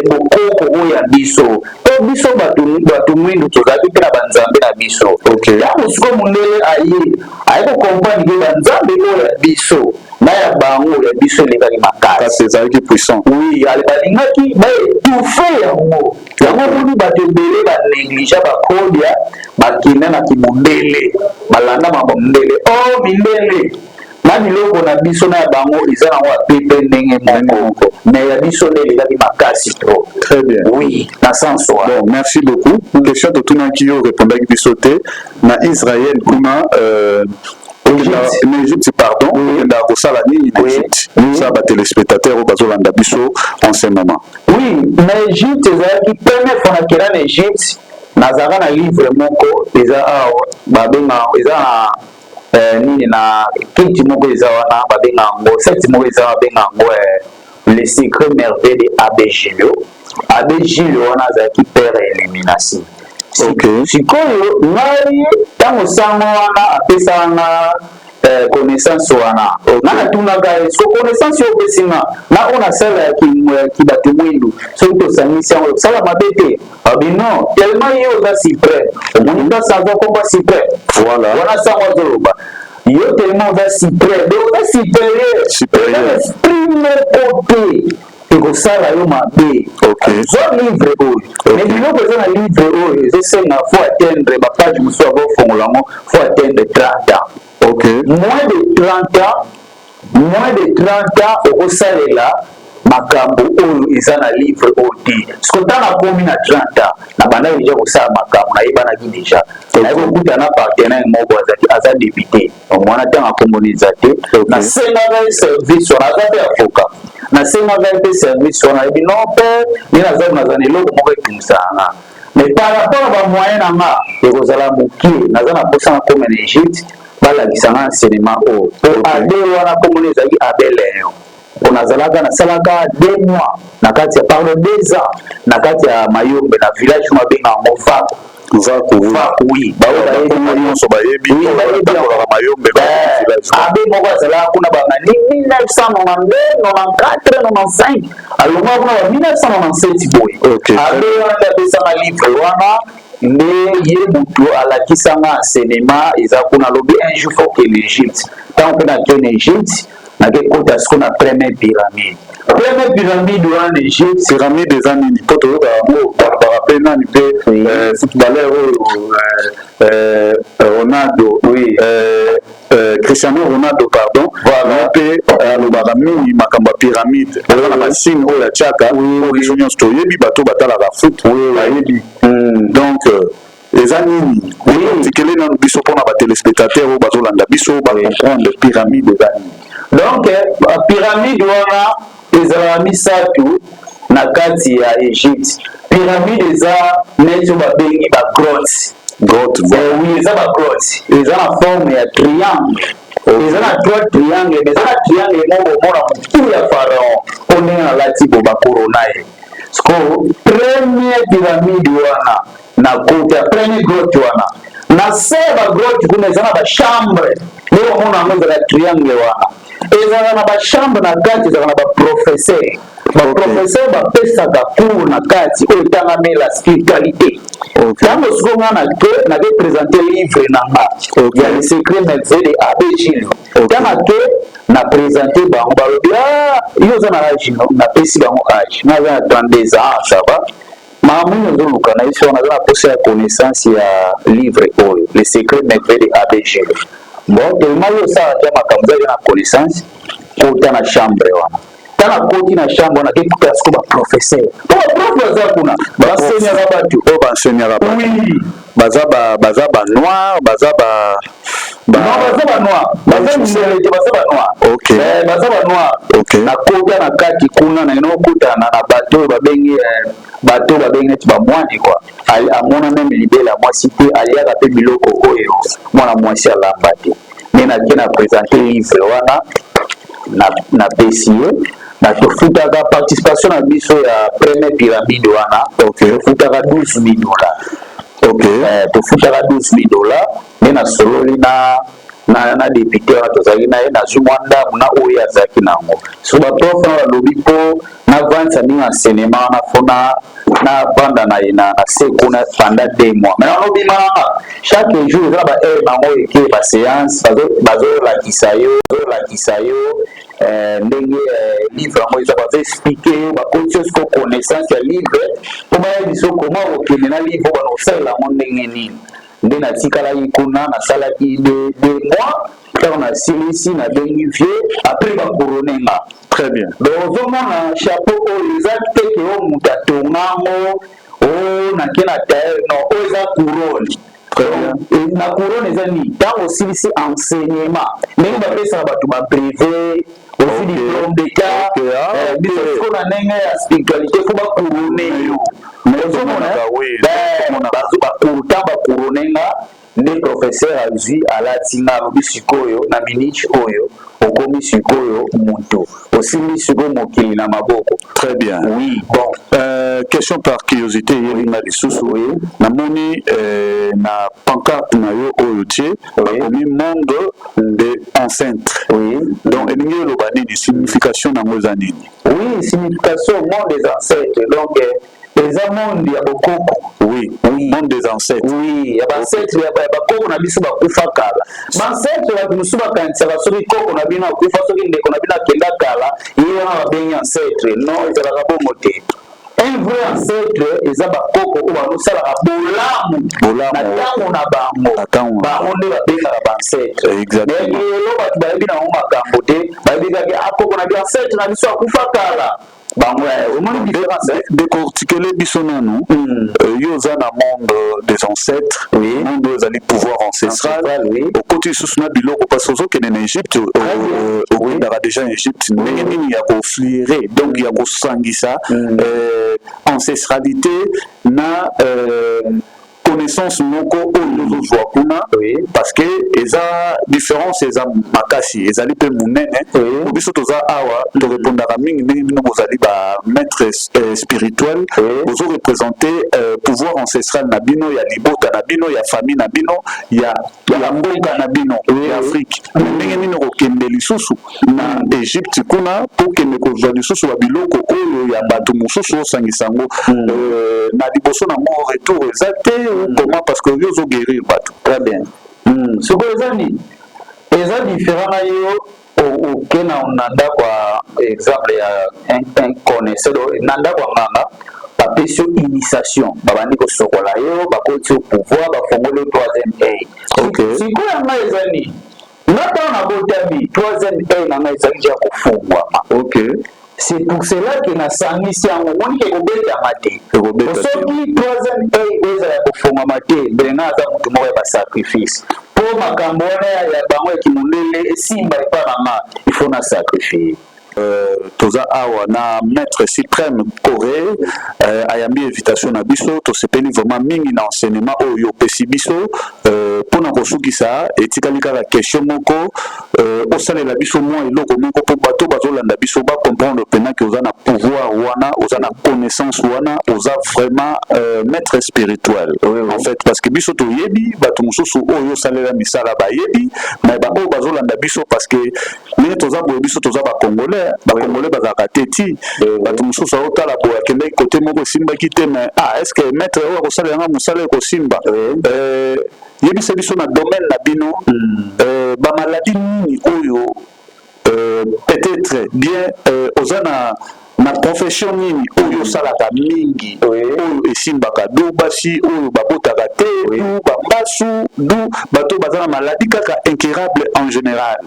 bokoko oyo ya biso to biso bato mwindu tozalaki mpe na banzambe na biso yango siko mondele aye kokomprendre ke banzambe oyo ya biso na ya bango ya biso elekaki makasi ezalaki puissant oui balingaki baétouffe yango moni bato ebele banéglige bakodia bakende na kimondele balanda mambo mondele mindele na biloko na biso na ya bango eza nango apepe ndenge moko mais ya biso nde elekaki makasi trop. Très bien. Oui, na sens bon, merci beaucoup. Question totunaki yo répondaki biso te na Israël kuna en Égypte pardon okendaka kosala nini na Égypte ça batelespectateur oyo bazolanda biso en ce moment. Oui, na Égypte ezalaki première fois nakela na Égypte nazalaka na livre moko eza awa babenga eza nini na kiti moko eza wana babenga yango seti moko eza babenga yango le secret merveille de Abbé Gilles wana azalaki père élimination. Sikoyo ngai ntango sango wana apesanga connaissance wana nga natunaka so connaissance oyo opesinga na oyo nasala ya bato mwindu soki tosangisi yango tosala mabe te abino tellement ye oza suprême omoni nga sango komba suprême wana sango azoloba yo tellement oza suprême oza supérieur esprit moko te ekosala yo mabe zwa livre oyo mais biloko eza na livre oyo ezosenga fo atteindre bapage mosusu akofongola yango fo atteindre 30 ans moins de 30 ans okosalela makambo oyo eza na livre odi skota na komi na 30 na banda deja kosala makambo na yeba na ki deja na yeba kuta na partenaire moko aza député omwana tanga komboniza te na senga va service on aza pe avocat na senga va pe service on a dit non père ni na za na za eloko moko ekimisanga mais par rapport à moyen na ma ekozala mokie naza na posa na komi na Egypte balakisanga enseignement oyo po ade wana komona ezalaki abeleo on azalaka nasalaka 2 mois na kati ya pardon 2 ans na kati ya Mayombe na village mabenga Mofa oui nyonso bayebi batambolaka Mayombe abe moko azalaka kuna bangani 1992 94 95 alonga kuna ba 1997 boye abe wana apesanga livre wana nde ye mutu alakisanga enseignement eza kuna lobi un jour faut que l'Égypte tant que na en Égypte na ke kota ce qu'on a première pyramide en Égypte pyramide des années poto par rappel nani pe footballeur Ronaldo oui Cristiano Ronaldo pardon voilà pe alobaka mingi makambo ya pyramide na basine oyo ya tiaka biso nyonso toyebi bato batalaka foot bayebi donc eza nini tikele nanu biso mpona batelespectateur oyo bazolanda biso bacomprendre pyramide eza nini donc pyramide wana ezalaka misatu na kati ya Égypte pyramide eza neti oyo babengi bagrotte oui eza bagrotte eza na forme ya triangle eza na 3 triangle mais eza na triangle moko omona motu ya pharaon po ndenge alati bo bakorona ye siko première pyramide wana na kote ya première grotte wana na se bagrotte kuna eza na bachambre nde omona yango ezala triangle wana ezala na bachambre na kati ezala na baprofesseur baprofesseur bapesaka cours na kati oyo etangami la spiritualité ntango siko nga nake présente livre na nga ya le secret merveille de Abbé Gilles ntanga ke na présente bango balobi yo oza na age napesi bango age nga aza na 32 ans ça va makambo ezoluka na biso wana aza na posa ya connaissance ya livre oyo le secret merveille de Abbé Gilles bon tellement yo osala te makambo ezali na connaissance kota na chambre wana tala koti na chambre wana kekuta siko baprofesseur po baprof baza kuna basenyaka bato oyo basenyaka bato baza banoir baza banoir baza mindele te baza banoir baza banoir na kota na kati kuna na ino okutana na bato oyo babengi neti bamwani kwa amona meme libela mwasi te aliaka mpe biloko oyo mwana mwasi alamba te nde nake na présente livre wana na pesi ye na tofutaka participation na biso ya première pyramide wana tofutaka $12,000 tofutaka $12,000 nde nasololi na député wana tozalaki na ye nazwi mwa ndamu na oyo azalaki nango so baprof na balobi mpo navandisa mingi enseignement wana mpo na vanda na ye na se kuna pendant 2 mois mais nanobimanga chaque jour eza na baheure nango eke baséance bazolakisa yo ndenge livre yango eza bazaexplike yo bakoti yo siko connaissance ya livre mpo bayebi so koma okende na livre bana kosalela yango ndenge nini nde natikalaki kuna nasalaki 2 mois ntango nasilisi nabengi vieux après bakorone nga très bien donc ozomona chapeau oyo eza teke oyo moto atongango oyo nake na taere non oyo eza couronne na couronne eza nini ntango osilisi enseignement ndenge bapesaka bato baprivé aussi diplôme d'état biso siko na ndenge ya spiritualité fo bacourone yo ozomona pourtant bacourone nga nde professeur azwi alati nga alobi sikoyo na minute oyo okomi sikoyo moto osimbi sikoyo mokili na maboko. Très bien. Oui, bon. Question par curiosité yelinga lisusu namoni na pancarte na yo oyo tie bakomi monde de enceinte. Oui. Donc elingi eloba nini signification nango eza nini? Oui, signification monde des ancêtres. Donc eza monde ya bokoko. Oui, monde des ancêtres. Oui, ya bancêtre ya bakoko na biso bakufa kala. Bancêtre ya biso bakanisaka soki koko na bino akufa soki ndeko na bino akenda kala, ye wana babengi ancêtre. Non, ezalaka bongo te. un vrai ancêtre eza bakoko oyo bazosalaka bolamu na ntango na bango nde babengaka baancetre lelo bato bayebi nango makambo te bayebi kaki akoko na biancêtre na biso akufa kala bango omoni différence décortiquer les bisonano yo za na monde des ancêtres monde ezali pouvoir ancestral au côté sous na biloko parce que ozokende na Égypte okendaka déjà en Égypte ndenge nini ya kofluire donc ya kosangisa ancestralité na connaissance moko oyo ozozwa kuna parce que eza différence eza makasi ezali mpe monene po biso toza awa torépondaka mingi ndenge bino bozali bamaître spirituel ozoreprésente pouvoir ancestral na bino ya libota na bino ya famille na bino ya mboka na bino ya Afrique ndenge nini kokende lisusu na Égypte kuna po kende kozwa lisusu babiloko oyo ya bato mosusu osangisa yango na liboso na mo retour eza te comment parce que yo zo guérir bato très bien ce que les amis les différents yo okena onanda kwa exemple ya un connaisseur nanda kwa nganga bapesi initiation babandi kosokola yo bakoti au pouvoir bafongoli 3e œil sikoyo yanga ezali ngatana na botami 3e œil nanga ezali ja kofungwama c'est pour cela que na sangisi yango moni ke kobetama te soki 3e œil ezala kofungwama te belenga aza motu moko ya basacrifice po makambo wana ya bango ya kimundele esimba epa nanga il faut na sacrifier toza awa na maître suprême Corée ayambi invitation na biso tosepeli vraiment mingi na enseignement oyo opesi biso mpona kosukisa etikali kaka question moko osalela biso mwa eloko moko mpo bato bazolanda biso bacomprendre mpena ke oza na pouvoir wana oza na connaissance wana oza vraiment maître spirituel en fait parce que biso toyebi bato mosusu oyo osalela misala bayebi mais baoyo bazolanda biso parce que ndenge toza boye biso toza bacongolais bazalaka te ti bato mosusu aotala boye akendaki kote moko esimbaki te mais est-ce que maître oyo akosalela yanga mosala ekosimba yebisa biso na domaine na bino bamaladi nini oyo peut-être bien oza na profession nini oyo osalaka mingi oyo esimbaka du basi oyo babotaka te du bambasu du bato baza na maladi kaka incurable en général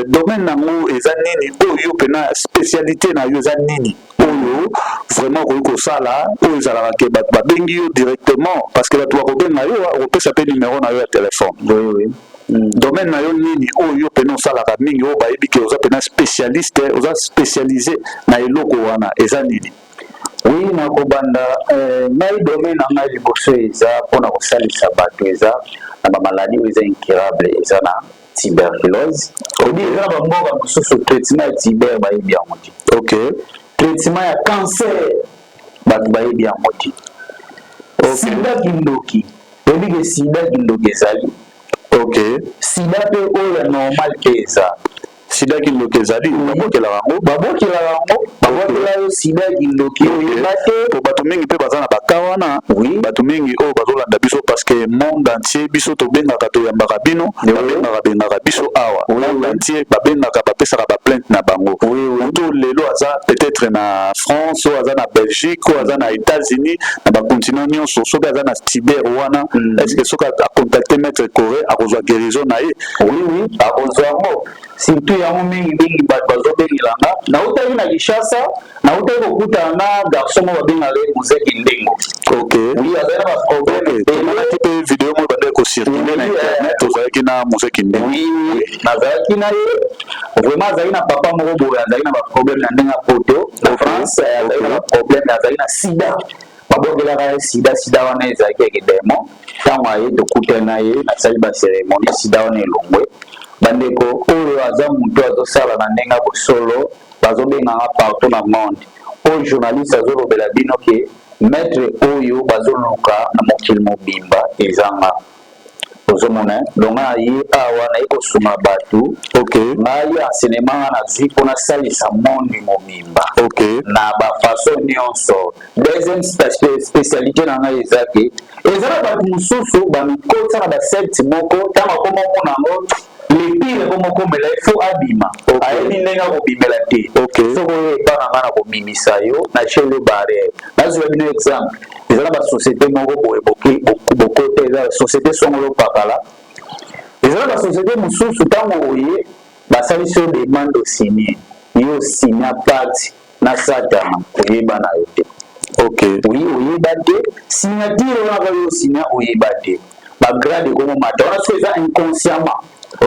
domaine nango eza nini oyo pena spécialité na yo eza nini oyo vraiment okoki kosala oyo ezalaka ke bato babengi yo directement parce que bato bakobenga yo okopesa mpe numéro na yo ya telefone domaine na yo nini oyo pena osalaka mingi oyo bayebi ke oza pena spécialiste oza spécialisé na eloko wana eza nini oui nakobanda ngai domaine na ngai liboso eza mpona kosalisa bato eza na bamaladi oyo eza incurable eza na tuberculose odi eza na bamboka mosusu traitement ya tuber bayebi yango te traitement ya cancer bato bayebi yango te sida kindoki oyebi ke sida kindoki ezali sida mpe oyo ya normal ke eza sida kindoki ezali babokela yo sida kindoki oyeba te po bato mingi mpe baza na baka wana bato mingi oyo bazolanda biso parce que monde entier biso tobengaka toyambaka bino bengaka biso awa monde entier babengaka bapesaka baplainte na bango moto lelo aza peut-être na France oyo aza na Belgique oyo aza na États-Unis na bacontinent nyonso soki aza na tiber wana est-ce que soki acontacte maître Corée akozwa guérison na ye akozwa yango surtout yango mingi bato bazobengelanga nautaki na Kinshasa nautaki kokutana na garçon moko babengaka ye Muzeki Ndengo azali na baproblème tomonaki mpe video moko bandeki kocircule na internet ozalaki na Muzeki Ndengo nazalaki na ye vraiment azali na papa moko boye azali na baproblème na ndenge ya poto na France azali na baproblème azali na sida babokelaka ye sida wana ezalaki ekidemo ntango aye tokutana na ye nasali baceremonie sida wana elongwe bandeko oyo aza moto azosala na ndenge ya bosolo bazobenganga partout na monde oyo journaliste azolobela bino ke maître oyo bazoluka na mokili mobimba ezanga ozomona donc aye awa naye kosunga bato ngai enseignement nga na vi mpona salisa monde mobimba na bafaçon nyonso deuxième spécialité na ngai eza ke eza na bato mosusu bamikota na basecte moko ntango akomomona yango pire comme komela il faut abima ayebi ndenge akobimela te soko ebana ngana kobimisa yo na chele barrière nazwa bino exemple ezala basociété moko boye bokote eza société songolo pakala ezala basociété mosusu ntango oye basalisi yo demande osigne yo signa pacte na satana oyeba na yo te oyeba te signature wana yo signa oyeba te bagrade komo mata wana so eza inconsciemment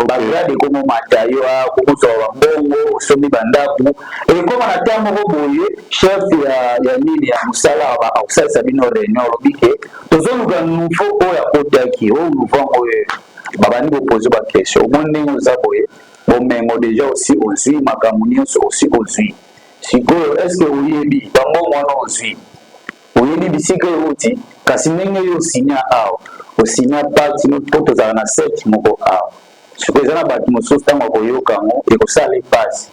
bagrade komo mata yo kokozwa bambongo osomi bandaku ekoma na ntango moko boye chef ya nini ya mosala akosalisa bino réunion olobi ke tozoluka nouveau oyo akotaki oyo nouveau oyo babandi bopose baquestion omoni ndenge oza boye bomengo déjà aussi ozwi makambo nyonso aussi ozwi sikoyo estce oyebi bambongo wana ozwi oyebi bisika oyo oti kasi ndenge yo osinya awa osinya pacte mpo tozala na set moko awa sikoyo eza na bato mosusu ntango akoyoka yango ekosala epasi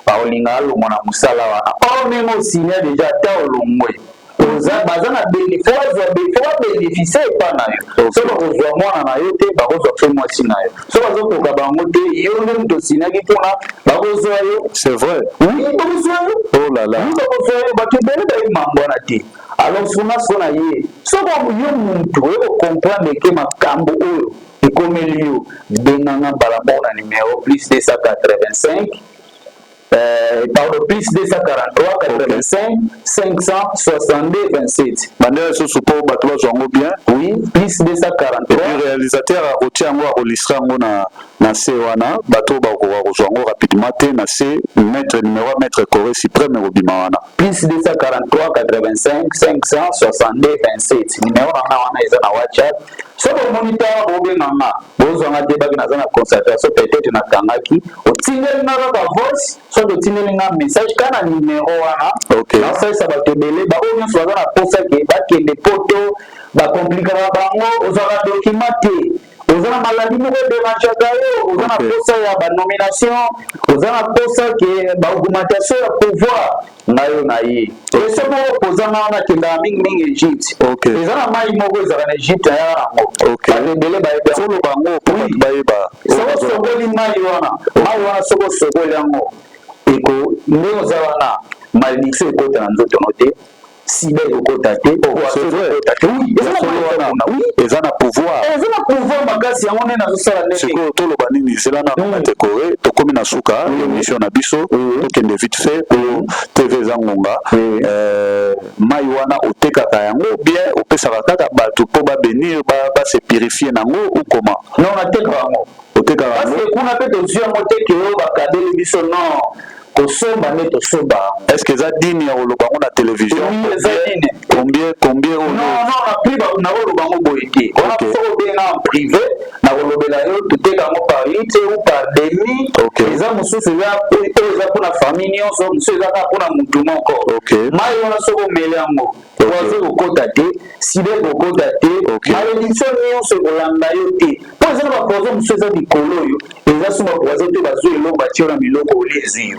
baolinga alongwa na mosala wana or meme osinya déjà ata olongwe baza na babénéficie epa na yo so bakozwa mwana na yo te bakozwa mpe mwasi na yo so bazokoka bango te yo nde moto osinyaki mpona bakozwa yo c'est vrai bakozwa yo bakozwa yo bato ebele bayebi mambo wana te alors sona sona ye soko yo muntu oyekokomprendre ke makambo oyo ekomeli yo benganga mbala moko na numéro plus 285 plus 243 85 562 27 bandela susu po bato bazwa yango bien oui plus 243 réalisateur akotia yango akolistra yango na se wana bato bakoka kozwa yango rapidement te na se maître numéro maître Corée suprême ekobima wana plus 243 85 562 27 numéro nanga wana eza na WhatsApp soki omonita bobenganga bozwanga te baki naza na concentration peut-être nakangaki otindelinga kaka voice soki otindelinga message kana numéro wana nasalisa bato ebele baoyo nyonso baza na posa ke bakende poto bakomplikaka bango ozwaka document te oza na maladi moko ederangeaka yo oza na posa ya banomination oza na posa ke baaugmentation ya pouvoir ngayo na ye esoko okozanga wana akendaka mingimingi Egypte eza na mai moko ezalaka na Egypte ayaka nango bato ebele bayebafolo bango bayeba soko osokoli mai wana soko osokoli yango ndenge oza wana malédiction ekota na nzoto no te sida ekokota te eza na pouvoir makasi yango nde nazosala ndenge sikoyo toloba nini ezela na maître Corée tokomi na suka émission na biso tokende vite fait po tv eza ngonga mai wana otekaka yango bien opesaka kaka bato mpo babenir base purifie nango ou comment non natekaka yango otekaka yango parce que kuna mpe tozwi yango te ke oyo bakadeli biso non kosomba nde tosomba est-ce que eza dini ya koloba yango na télévision eza dini combien nakoloba yango boye te wana soko obenga en privé nakolobela yo toteka yango par litre ou par demi eza mosusu oyo eza mpona famille nyonso mosusu eza kaka mpona mutu moko mai wana soko omele yango poise ekokota te sida ekokota te malédiction nyonso ekolanda yo te mpo eza na bapoise mosusu eza likolo oyo eza so bapoise te bazwi eloko batie na biloko olie ezwi yo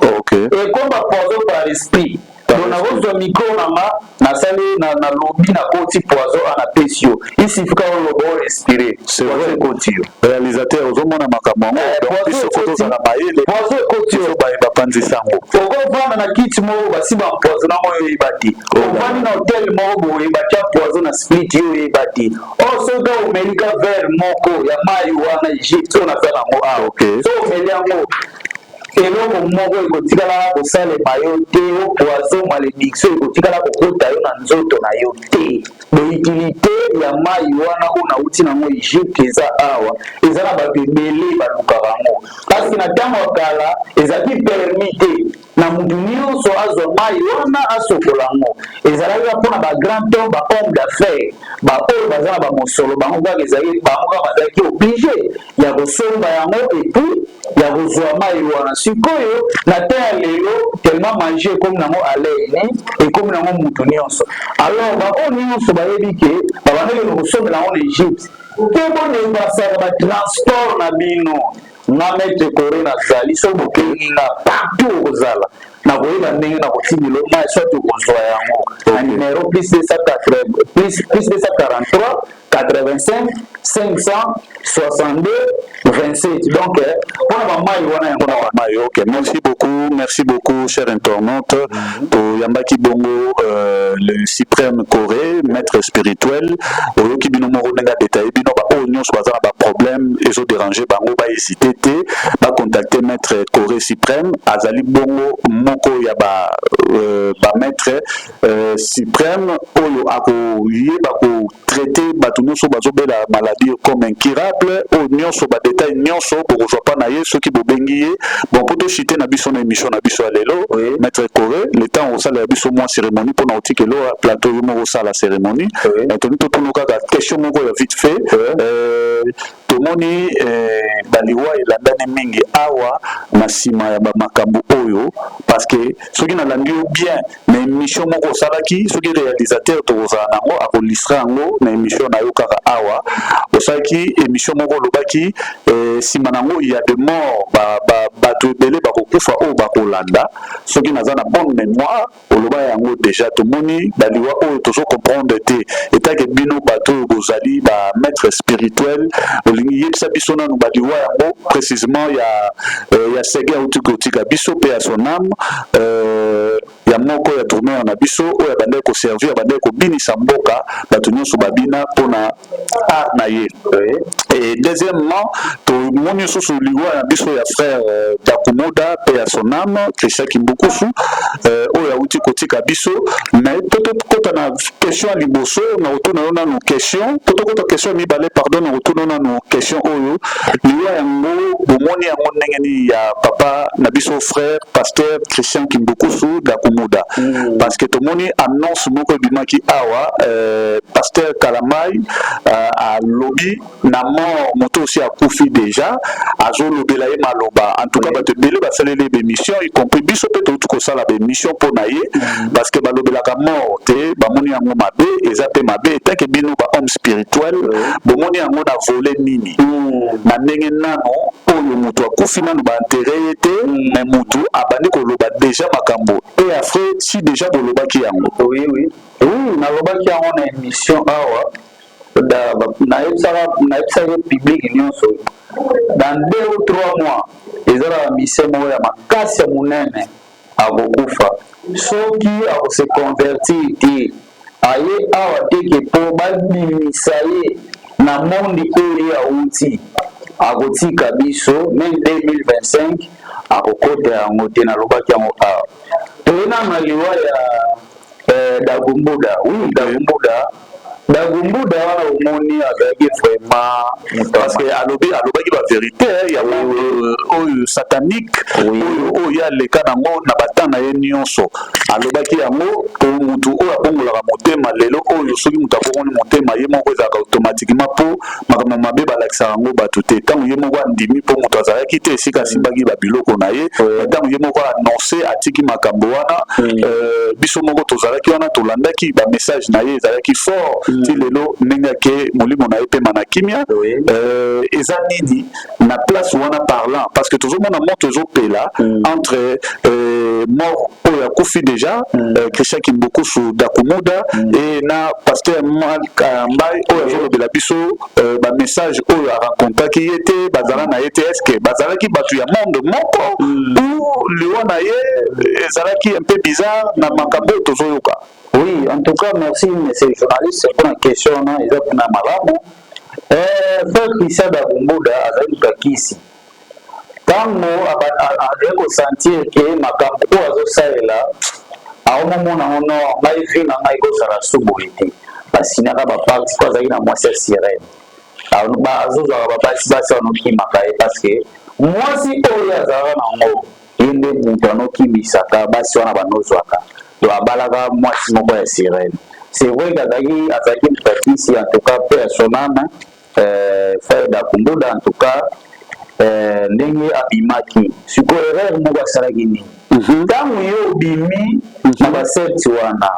ekoma bapoise par esprit donc nakozwa mikro nanga nasali nalobi nakoti poison anapesi yo isifika oloba orespire poison ekoti yo réalisateur ozomona makambo yango biso kozala mayele poison ekoti yo bapanzisa yango okovanda na kiti moko basi bampoison nango oyo oyeba te ovandi na hotel moko boye batya poison na split yo oyeba te o soka omelika verre moko ya mai wana Egypte oyo nasala yango awa so omeli yango eloko moko ekotikala kosalema yo te o poison malédiction ekotikala kokota yo na nzoto na yo te boutilité ya mai wana oyo nauti nango Egypte eza awa eza na bato ebele balukaka yango kasi na ntango ya kala ezalaki permis te na mutu nyonso azwa mai wana asokola yango ezalaki mpona bagrand homme bahomme d'affaires baoyo baza na bamosolo bango kaka ezalaki bango kaka bazalaki oblige ya kosomba yango epuis ya kozwa mai wana sikoyo na te ya lelo tellement manger ekomi nango aleni ekomi nango mutu nyonso alors baoyo nyonso bayebi ke babandaki kosombela yango na Egypte te bone basala batransport na bino na maître Corée nazali so bokelinga partout okozala nakoyeba ndenge nakotindela mai soki okozwa yango Un numéro plus 243 85 562 27. Donc, ok, merci beaucoup, cher internaute. Yambaki Bongo, le suprême Corée, maître spirituel, qui bino moro nenga détaillé, bino ba onyo soit ba problème, et ont dérangé, bango ba hésité, ba contacter maître Corée suprême, azali bongo moko ya ba maître suprême, oyo ako yeba ko traiter batuno so bazo la maladie comme incurable, onyo so ba détail nyonso pour rejoindre pas naie ceux qui bobengiye. Bon pour te chiter na biso na émission na biso alelo, maître Corée, le temps au sala biso moi cérémonie pour na otike lo plateau yo mo sala cérémonie. Maintenant tout nous ka question moko ya vite fait. Tomoni baliwa elandani mingi awa na sima ya bamakambo oyo parce que soki na landi bien na émission moko salaki soki réalisateur to ozana ngo akolisra ngo na émission na yo kaka awa osaki émission moko lobaki sima nango il y a de morts bato ebele bakokufa oyo bakolanda soki naza na bonne mémoire oloba yango déjà tomoni baliwa oyo tozo comprendre te etake bino bato oyo bozali ba maître spirituel yebisa biso nanu baliwa yango précisément ya sege auti kotika biso pe ya son âme ya moko ya tourneur na biso oyo abandaki koservir abandaki kobinisa mboka bato nyonso babina mpona art na ye. Et deuxièmement tomoni susu liwa ya biso ya frère Dakumoda pe ya son âme Christian Kimbukusu oyo auti kotika biso mais tokota na question ya liboso na retourna nanu question tokota question mibale pardon na retourna nanu question oyo liwa yango bomoni yango ndenge ni ya papa na biso frère pasteur Christian Kimbukusu Dakumoda parce que tomoni annonce moko bimaki awa pasteur Kalamai a lobby na mort moto aussi a kufi déjà azo lobela ye maloba en tout cas bato bele basaleli bémission y compris biso pe tout ko sala bémission pour naye parce que balobela ka mort te bamoni yango mabe eza pe mabe tant que bino ba homme spirituel bomoni yango na voler nini na ndenge nano oyo moto akufi nanu ba enterré te mais moto abandi koloba déjà makambo et après si déjà bolobaki yango oui na lobaki yango na émission awa na yebisaka public nyonso dans 2 ou 3 mois ezala mise moko ya makasi ya monene akokufa soki akose convertir te aye awa teke mpo babimisa ye na mondi oyo auti akotika biso même 2025 akokota yango te nalobaki yango awa toyena na liwa ya Dagumbuda Dagumbuda wana omoni azalaki vraiment parce que alobaki ba vérité ya oyo satanique oyo ya leka nango na batana ye nyonso alobaki yango to mutu oyo abongolaka motema lelo oyo soki mutu abongoli motema ye moko ezalaka automatiquement po makambo mabe balakisaka yango bato te ntango ye moko andimi mpo mutu azalaki te esika asimbaki babiloko na ye ntango ye moko annonce atiki makambo wana biso moko tozalaki wana tolandaki bamessage na ye ezalaki fort ti lelo ndenge ke molimo na ye mpe mana kimia eza nini na place wana parlant parce que tozomona moto ezopela entre mort oyo akufi déjà Christian Kimbukusu Dakumoda et na pasteur Mbai oyo azolobela biso bamessage oyo arakontaki ye te bazala na ye te eske bazalaki bato ya monde moko ou liwa na ye ezalaki un peu bizarre na makambo oyo tozoyoka. Oui, en tout cas, merci, monsieur le journaliste, pour la question. Ils ont pris ma maman. Frère Christian Dakumoda a eu un kisi. Quand nous avons senti que ma campo a là, à un moment, on a fait un maïko sur la souboulité. Parce qu'il n'y a pas de parti, parce qu'il y a moi, c'est sirène. Alors, nous avons participé à nos qui m'appellent parce que moi, si on y a un mot, il y a des moutons qui m'isaka, parce qu'on a nos ouaka. Abalaka mwasi moko ya sirène. C'est vrai qu'Azaki Mpatisi, en tout cas, personnellement, frère Dakumoda, en tout cas, ndenge abimaki. Siko erreur moko asalaki nini. Ntango yo bimi na basepti wana.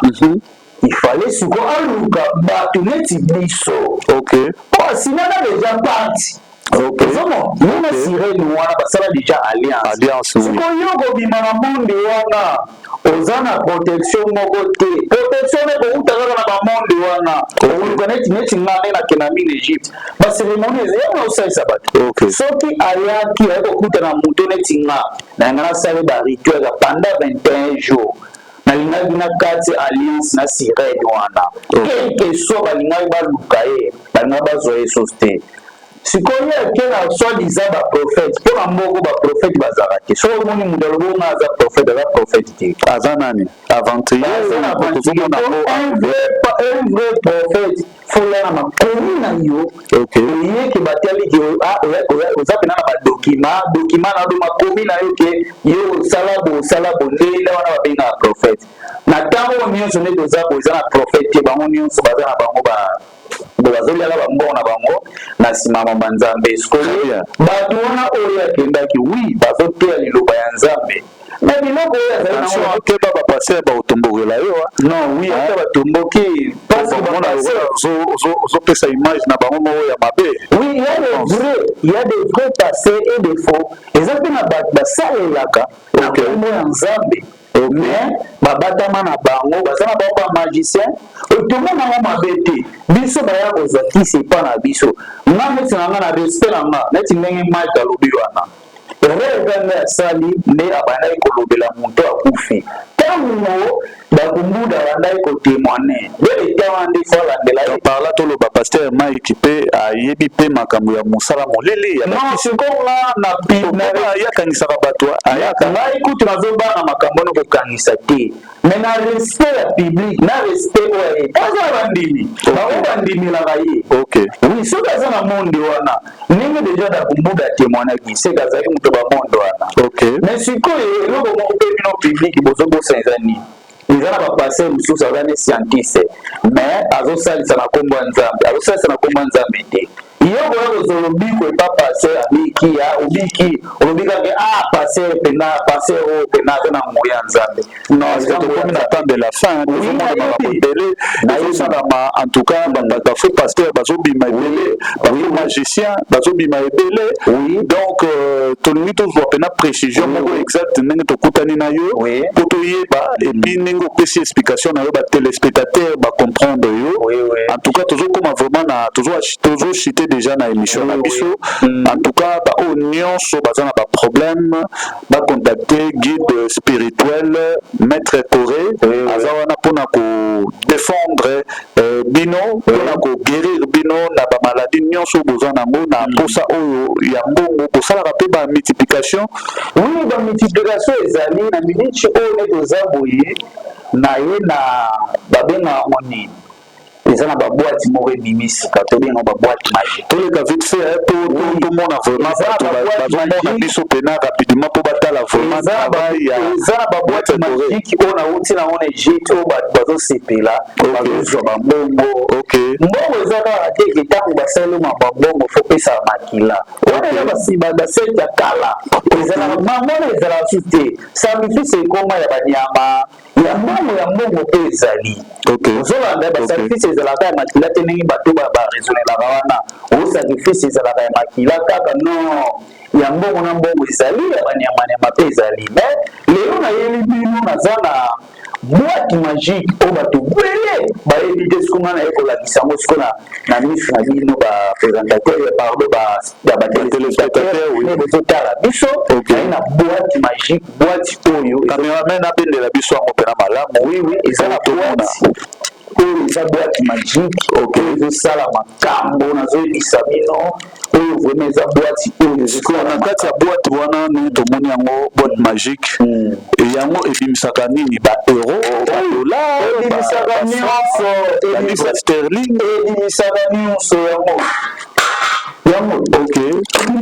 Il fallait siko aluka bato neti biso. OK. Oh, sinon on a déjà parti. OK. Vraiment, nous na sirène wana basala déjà alliance. Alliance. Siko yo bima na monde wana. ozana protection moko te protection ne ko utaka na ba monde wana oluka neti ngane na kenami en Egypte ba cérémonie ya na usaisa bato soki ayaki ayako kuta na muto neti nga na ngana sale ba rituel pendant 21 jours na lingaki na kati alliance na sirene wana quelque soit ba lingaki ba lukaye ba ngaba zo esoste sikoyo akela soi-disant ba prophète pour na moko ba prophète bazala te so moni mudalo na za prophète te azanani aventurier un vrai prophète fola na makomi na yo ye ke batali ke oza pena na ba document na do makomi na yo ke yo sala bo ndela wana ba benga prophète na tango nyonso ne doza ko za na prophète ke bango nyonso bazana bango ba bazoliala bango na bango na nsima mama nzambe sikoyo bato wana oyo akendaki wi bazoteya liloba ya nzambe na biloko oyo azalakeba bapaster baotombokela yo non wi ata batomboki ozopesa image na bango moko ya mabe oui il y a des vrais passés et des faux eza mpe na bato basalelaka na kombo ya nzambe mais babatama na bango baza na bango ba magicien otomona ngo mabe te biso baya kozwa kisi epa na biso nga neti na nga na respect na nga neti ndenge mike alobi wana revenge asali nde abandaki kolobela moto akufi ntango bakumbuda bandaki kotémoine nde leta wana nde fo alandela parla toloba paster mike mpe ayebi mpe makambo ya mosala molele ayakangisaka bato ayaka ngai kutu nazobana makambo wana kokangisa te mais na respect ya public na respect oyo ye aza bandimi bango bandimelaka ye oui soki aza na monde wana ndenge deja dakumbuda témoignaki seke azali moto bamonde wana mais sikoyo eloko moko mpe bino public bozobosa eza nini eza na bapaster mosusu aza ne scientiste mais azosalisa na kombo ya nzambe te yo boya kozolobi koyepa paster abiki obiki olobikaki paster pena paster oyo pena aza na moya ya nzambe tokomi na temps de la fin tozomona makambo ebele ezosalama en tout cas bafo paster bazobima ebele bafo magicien bazobima ebele donc tolingi tozwa mpena précision moko exacte ndenge tokutani na yo mpo toyeba epuis ndenge opesi explication na yo batelespectateur bacomprendre yo en tout cas tozokoma vraiment na tozochite déjà na émission na biso en tout cas baoyo nyonso baza na baproblème bacontacte guide spirituel maître Coré aza wana mpona kodéfendre bino mpona koguérir bino na bamaladi nyonso boza nango na mposa oyo ya mbongo kosalaka mpe bamultiplication oui bamultiplication ezali na miniti oyo nde toza boye na ye na babenga oni eza na baboîte moko ebimisika tobenga baboîte magique toleka vite fait po tomona vraiment bazomona biso pena rapidement mpo batala vraiment travail ya eza na baboîte magique oyo nauti nango na Egypte oyo bato bazosepela bazozwa bambongo mbongo eza kaka teke ntango basaleloma bambongo fo pesa makila wana eza basete ya kala ezalaka mamona ezalaka su te sacrifice ekoma ya banyama ya mbongo ya mbongo mpe ezali ozolanda basacrifice ezalaka ya makila te ndenge bato baresonelaka wana osacrifice ezalaka ya makila kaka non ya mbongo na mbongo ezali ya banyamanyama mpe ezali mais lelo nayeli bino naza na boîte magique oyo bato bwele bayebi te siko nga naye kolakisa yango siko na miso na bino baprésentateur ya batelespectateur bozotala biso naye na boîte magique boîte oyo cameraman abendela biso yango mpena malamu oui eza na boîte oyo eza boîte magique oyo ezosala makambo nazoyebisa bino oyo vraiment eza boîte oyo sikoyo na kati ya boîte wana nini tomoni yango boîte magique yango ebimisaka nini baeuro badollar ebimisaka nyonso sterling ebimisaka nyonso yango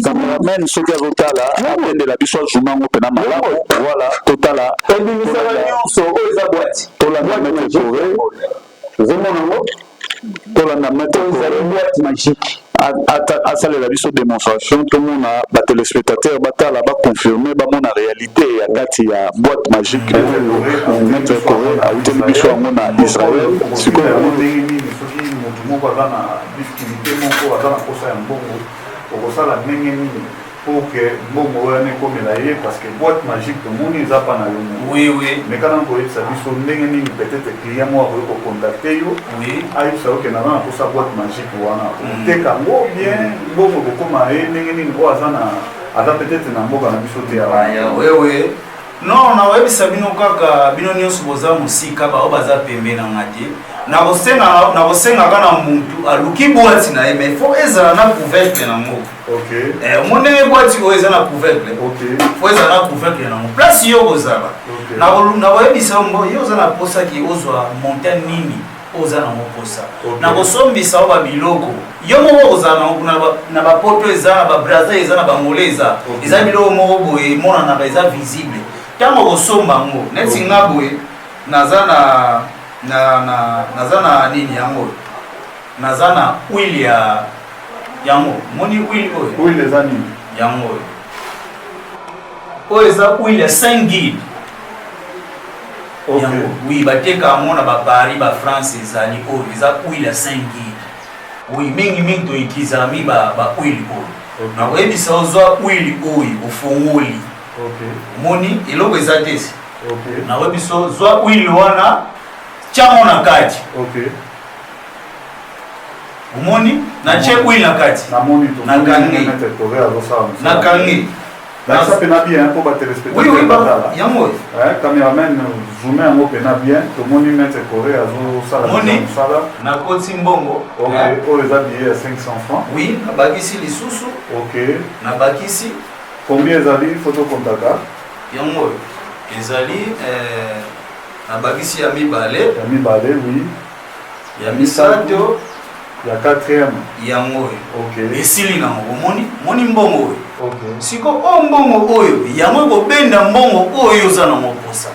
cameraman soki azotala abendela biso azuma ngo mpena malamu voilà totala ebimisaka nyonso oyo eza boîte tolanda maître Coré ozomona ngo tolanda maître Coré boîte magique asalela biso démonstration tomona batelespectateur batala baconfirme bamona réalité ya kati ya boîte magique maître Coré auteli biso yango na Israël sikoyo ndenge nini soki motu moko aza na difficulté moko aza na posa ya mbongo okosala ndenge nini pour que mbongo wana ekomela ye parce que boîte magique tomoni eza pa na yo moko. Oui, oui. Mais kana koyebisa biso ndenge nini peut-être client moko akoki kocontacte yo ayebisa yo ke naza na mposa boîte magique wana oteka yango bien mbongo kokóma ye ndenge nini oyo aza peut-être na mboka na biso te wewe non nakoyebisa bino kaka bino nyonso boza mosika bao baza pembe na nga te nakosengaka na muntu aluki bwati na ye mais fo ezala na couvercle nango mo ndenge bwati oyo eza na couvercle fo ezala na couvercle nango place yo kozala nakoyebisa yo oza na posaki ozwa montagne nini oza nango posa nakosombisa o babiloko yo moko kozala na bapoto eza na babraza eza na bangole eza biloko moko boye emonanaka eza visible ntango kosomba yango neti nga boye naza na nini yango naza na huile ya yango moni huile oyo huile eza nini yango oyo eza huile ya 5 guide yango oui bateka yango na bapari bafrance ezali oyo eza huile ya 5 guide oui mingi toitilizaka mi bahuile oyo nakoyebisa ozwa huile oyo ofongoli moni eloko eza te si nakoyebiso zwa huile wana tiango na kati omoni natie huile na kati nakangi ça pena bien pour battre téléspectateurs yango cameraman zoomé yango pena bien tomoni maître Corée azosala nakoti mbongo oyo eza billet ya 500 francs oui nabakisi lisusu nabakisi combien ezali photo kontaka yango ezali nabakisi ya mibale oui ya misato ya 4e yango esili nango omoni mbongo oyo siko o mbongo oyo yango ekobenda mbongo oyo oza nango posa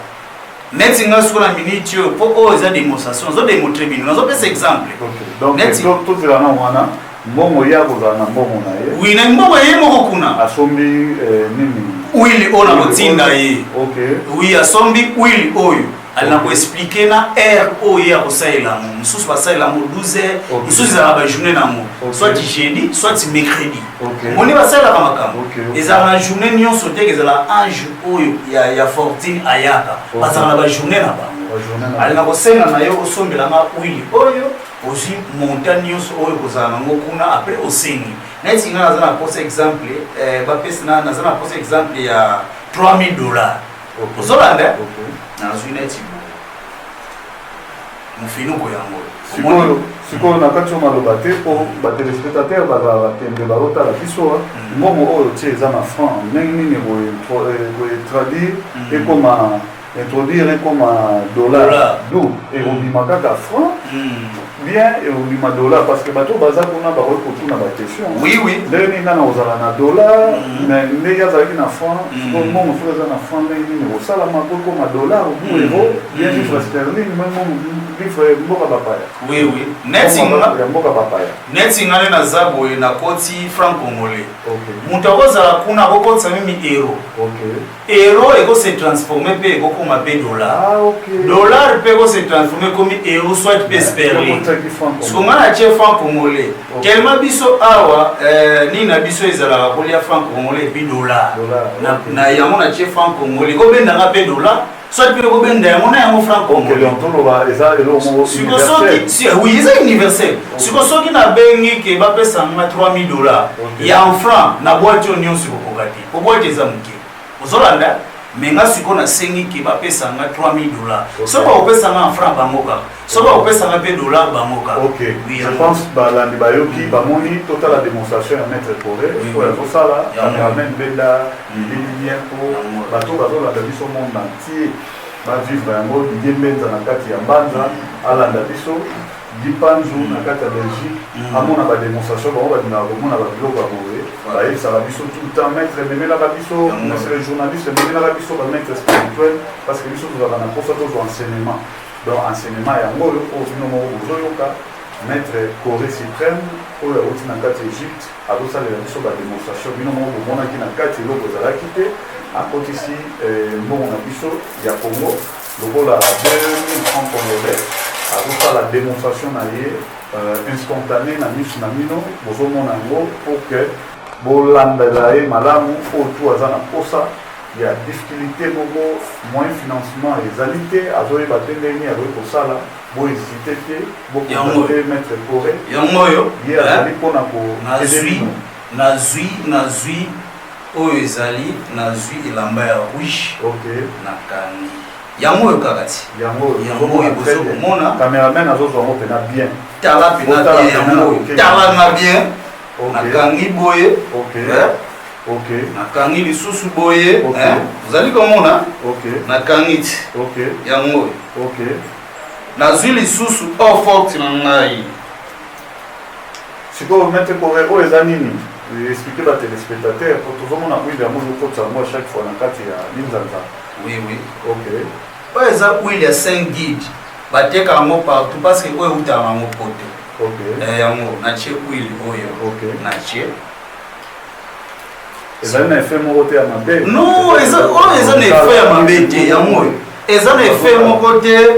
neti nga siko na minute oyo mpo oyo eza démonstration ozodemontre bino nazopesa exemple donc tozela na wana mbongo ye akozala na mbongo na ye wi na mbongo ye moko kuna asombi nini wili oyo na kotinda ye wi asombi wili oyo alina koexplike na aire oyo ye akosalela yango mosusu basalela yango 12 heures mosusu ezalaka bajournée nango soit jeudi soit mercredi moni basalelaka makambo ezalaka na journée nyonso teke ezala ange oyo ya fortune ayaka bazalaka na bajournée na bango alina kosenga na yo osombelanga wili oyo ozwi montagne nyonso oyo kozala nango kuna apres osengi neti nga naza na posa exemple naza na posa exemple ya $3000 ozolanda nazwi neti mofinuko yango sikoyo na kati oyo maloba te mpo batelespectateur bazala batembe bazotala biso mbongo oyo tie eza na franc ndenge nini koetraduire ekoma introduire comme dollar d'où et on dit kaka franc bien et on dit dollar parce que bateau baza kuna ba ko tuna ba question oui ndeni ngana ozala na dollar mais ndenge azalaki na franc ko mo frère na franc ndeni ni osala mako comme dollar ou euro bien livre sterling même livre mboka papaya oui neti ngale na zabo na koti franc congolais mutu akozala kuna akokotisa mimi euro eko se transformer pe ekokoma pe dollar pe eko se transformer komi euro soit pe sterling songa na tie franc congolais tellement biso awa nini na biso ezalaka kolia franc congolais epi dollar na yango na tie franc congolais kobendanga pe dollar soit pe kobenda yango na yango franc congolais oui eza universel siko soki nabengi ke bapesanga $3000 ya en franc na boîte oyo nyonso kokoka te po boîte eza moke ozolanda mais nga siko nasengi ke bapesanga $3000 soki bakopesanga en franc bango kaka soki bakopesanga mpe dollar bango kaka je pense balandi bayoki bamoni totala démonstration ya maître Corée oyo azosala cameraman benda bilili bien po bato bazolanda biso monde entier bavivre yango didie mbenza na kati ya mbanza alanda biso dipanzu na kati ya Belgique amona badémonstration bango badinaka komona babiloko ya boye bayebisaka biso tout le temps maître ememelaka biso monsieur le journaliste ememelaka biso bamaître spirituel parce que biso tozalaka na mposa tozwa enseignement donc enseignement yango oyo oyo bino moko bozoyoka maître Corée suprême oyo awuti na kati ya Égypte azosalela biso badémonstration bino moko bomonaki na kati eloko ezalaki te akotisi mbongo na biso ya Congo lokola 2000 francs congolais azosala démonstration na ye instantané na miso na mino bozomona yango pour que bolandela ye malamu oyo tu aza na posa ya difficulté moko moyen financement ezali te azoyeba te ndenge akoki kosala bohésite te bokontate maître coré yango oyo ye azali mpona nazwi oyo ezali nazwi elamba ya rouge na kangi yango oyo kaka ti yango oyo bozokomona cameraman azozwa yango mpena bien tala mpena bien yango oyo tala na bien nakangi boye nakangi lisusu boye ozali komona nakangi ti yango oyo nazwi lisusu o forte na ngai sikoyo maître coré oyo eza nini expliquer ba téléspectateur pour tozomona huile yango ezokotisa yango à chaque fois na kati ya linzanza oyo eza huile ya 5 guide bateka yango partout parce que oyo eutaka yango poto yango natie huile oyo natie ezali na effet moko te ya mabe non oyo eza na effet ya mabe te yango oyo eza na effet moko te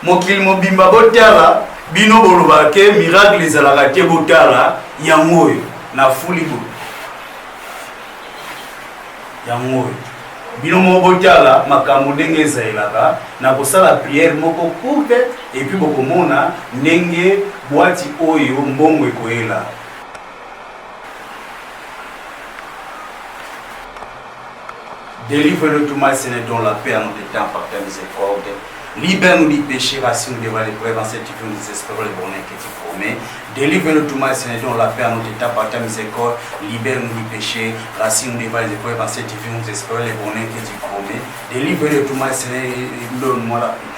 mokili mobimba botala bino bolobaka ke miracle ezalaka te botala yango oyo na fuli bo yango oyo bino moko botala makambo ndenge ezalelaka na kosala priere moko courte epuis bokomona ndenge bwati oyo mbongo ekoyela délivre-le tout mal, Seigneur, dont la paix à notre temps par ta miséricorde. Libère-nous du péché, rassure-nous devant les preuves, en cette vie, nous espérons le bonheur que tu promets. Délivre-nous tout mal, Seigneur, dont la paix à notre temps par ta miséricorde. Libère-nous du péché, rassure-nous devant les preuves, en cette vie, nous espérons le bonheur que tu promets. Délivre-le tout mal, Seigneur, donne-moi la paix.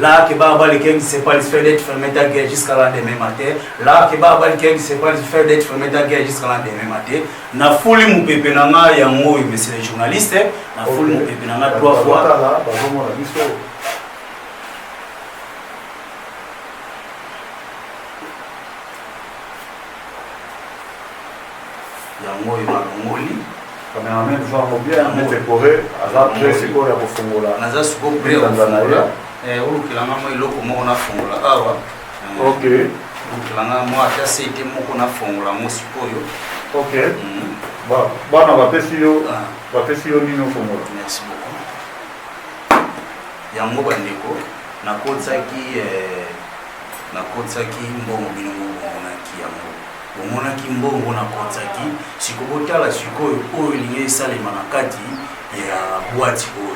Là, que Baba le qui sait pas le faire d'être fermé ta guerre jusqu'à la demain matin. Là, que Baba le qui sait pas le faire d'être fermé ta guerre jusqu'à la demain matin. Na foule mon pépé nanga yango, monsieur le journaliste. Na foule mon pépé nanga 3 fois. Yango emalongoli. Cameraman genre bien maître coré aza prêt sikoyo ya kofungola. Naza sikoyo prêt ya kofungola. Olukilanga mo eloko moko nafungola awa olukilanga mo ata sete moko nafungola mo sikoyo bana bapesi yo nini ofungola. Merci beaucoup yango bandeko nakotisaki mbongo bino bomonaki yango bomonaki mbongo nakotisaki sikobotala sikoyo oyo elingi esalema na kati ya bwati oyo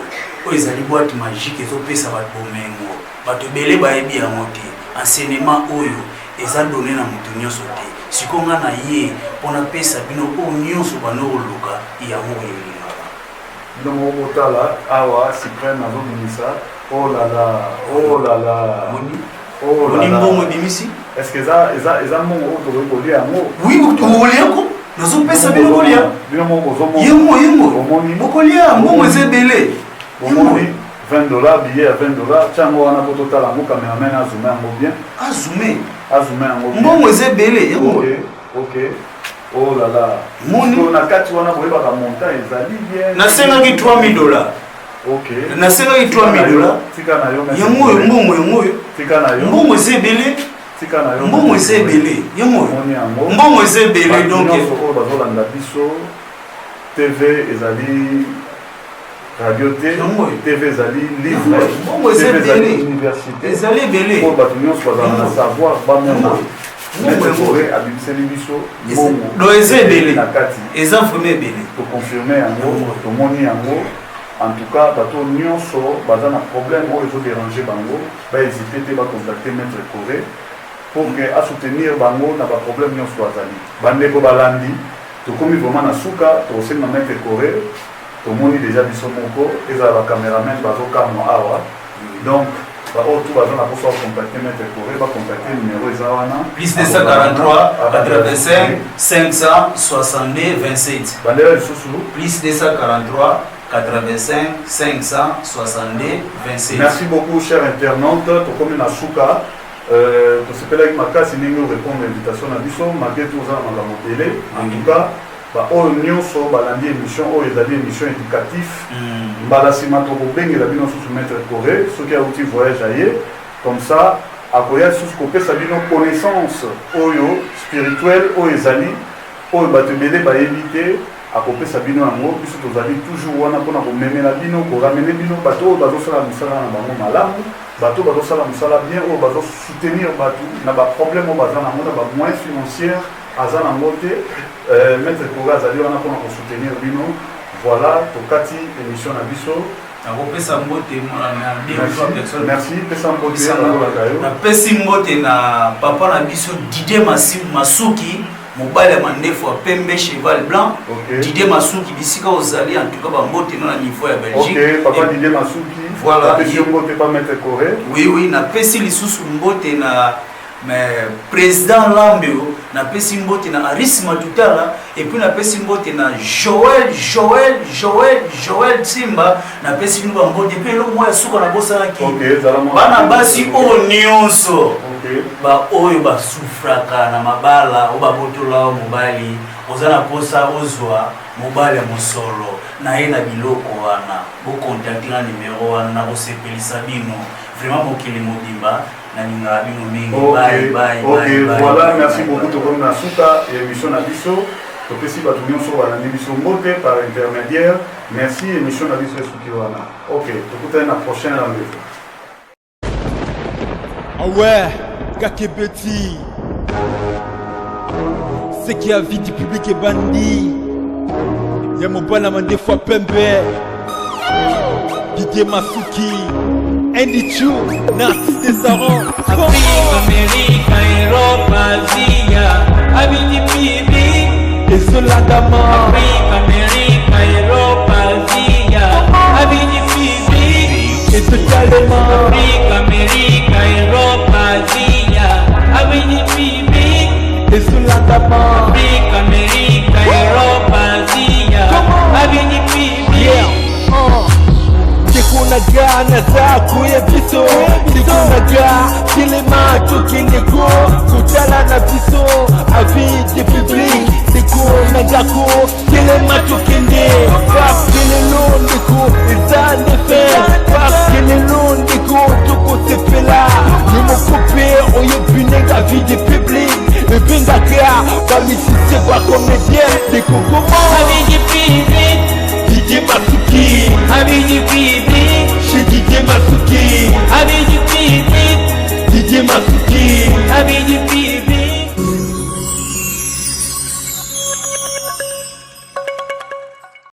ezali boîte magique ezopesa bato bomengo bato ebele bayebi yango te enseignement oyo eza donné na moto nyonso te sikoyo nga na ye mpona pesa bino oyo nyonso banokoluka yango oyo elingaka bino moko botala awa supreme azobimisa oni mbongo ebimisi est ce que eza mbongo oyo tokoki kolia yango wi tokolia yango nazopesa bino kolia bino moko yengo bokolia mbongo eza ebele bomoni $20 billet ya $20 tiango wana po totala yango cameraman azume yango bien azume yango bien mbongo eza ebele yango oh là là na kati wana boyebaka montant ezali bien nasengaki $3000 nasengaki $3000 yango oyo mbongo yango oyo mbongo eza ebele mbongo eza ebele yango oyo mbongo eza ebele donc oyo bazolanda biso tv ezali radio te tv ezali livre tv ezali université ezali ebele po bato nyonso bazala na savoir bamona maître abimiseli biso do eza ebele na kati eza vraiment ebele toconfirme yango tomoni yango en tout cas bato nyonso baza na problème oyo ezodérange bango bahésite te bacontacte maître coré pour que asoutenir bango na baproblème nyonso azali bandeko balandi tokomi vraiment na suka tokosenga maître coré tomoni déjà biso moko ezala bacaméraman bazokamwa awa donc baoyo tu baza na posa bacontacte maître coré bacontacte numéro eza wana plus 243 85 562 27 bandela lisusu plus 243 85 562 27 merci beaucoup cher internaute tokomi na suka tosepelaki makasi ndenge orépondre invitation na biso malgré tout oza na makambo ebele en tout cas baoyo nyonso balandi émission oyo ezali émission éducatif mbala nsima tokobengela bino susu maître coré soki auti voyage aye comme ça akoya lisusu kopesa bino connaissance oyo spirituelle oyo ezali oyo bato ebele bayebi te akopesa bino yango biso tozali toujours wana mpona komemela bino koramene bino bato oyo bazosala mosala na bango malamu bato bazosala mosala bien oyo bazosoutenir bato na baproblème oyo baza nango na bamoyen financière aza nango te maître Kore azali wana mpona kosoutenir bino voilà tokati émission na biso nakopesa mbote merci pesa mbote nakolaka yo napesi mbote na papa na biso Didier Masuki mobali ya mandefu ya pembe cheval blanc Didier Masuki bisika ozali en tout cas bambote na niveau ya Belgique papa Didier Masuki voilà napesi mbote pa maître Kore oui napesi lisusu mbote na mais président Lambeo napesi mbote na Aris Matutala et puis napesi mbote na Joël Simba napesi bino mbote pe lo moya suka na bosala ki bana basi o nyonso ba oyo basufraka na mabala o babotola mobali ozana posa ozwa mobali ya mosolo na ye na biloko wana bo contacter na numéro wana na osepelisa bino vraiment mokili mobimba. Voilà, merci beaucoup de comme Nasuka et émission Nabiso. Donc ici, bah tout le monde sur la émission monté par intermédiaire. Merci émission Nabiso Sukiwana. Ok, donc on a la prochaine rendez-vous. Ah ouais, Kakebeti. C'est qui a vie du public et bandit. Y'a mon bon amant des fois pembe. Didier Masuki. Andy Chou, Narcisse Desaron, Afrique, Amérique, Europe, Asie, Abidi Pibi, et Soladama. Afrique, Amérique, Europe, Asie, Abidi Pibi, et totalement. Afrique, Amérique, Europe, Asie, Abidi Pibi, et Soladama. Afrique, Amérique, Europe, Asie, Abidi Pibi. Kunaga na za kuye biso Kunaga kilema tukiniko Kutala na biso Avide public Kunaga ku kilema tukinde Kakile ndiko Izane fe Kakile ndiko Tuko sepela Nimukupe Oye binega vide public Ebinga kya Bamisise kwa komedien Diko kumo Abidi Pibi Didier Masuki Abidi Pibi Didier Masuki Abidi Pibi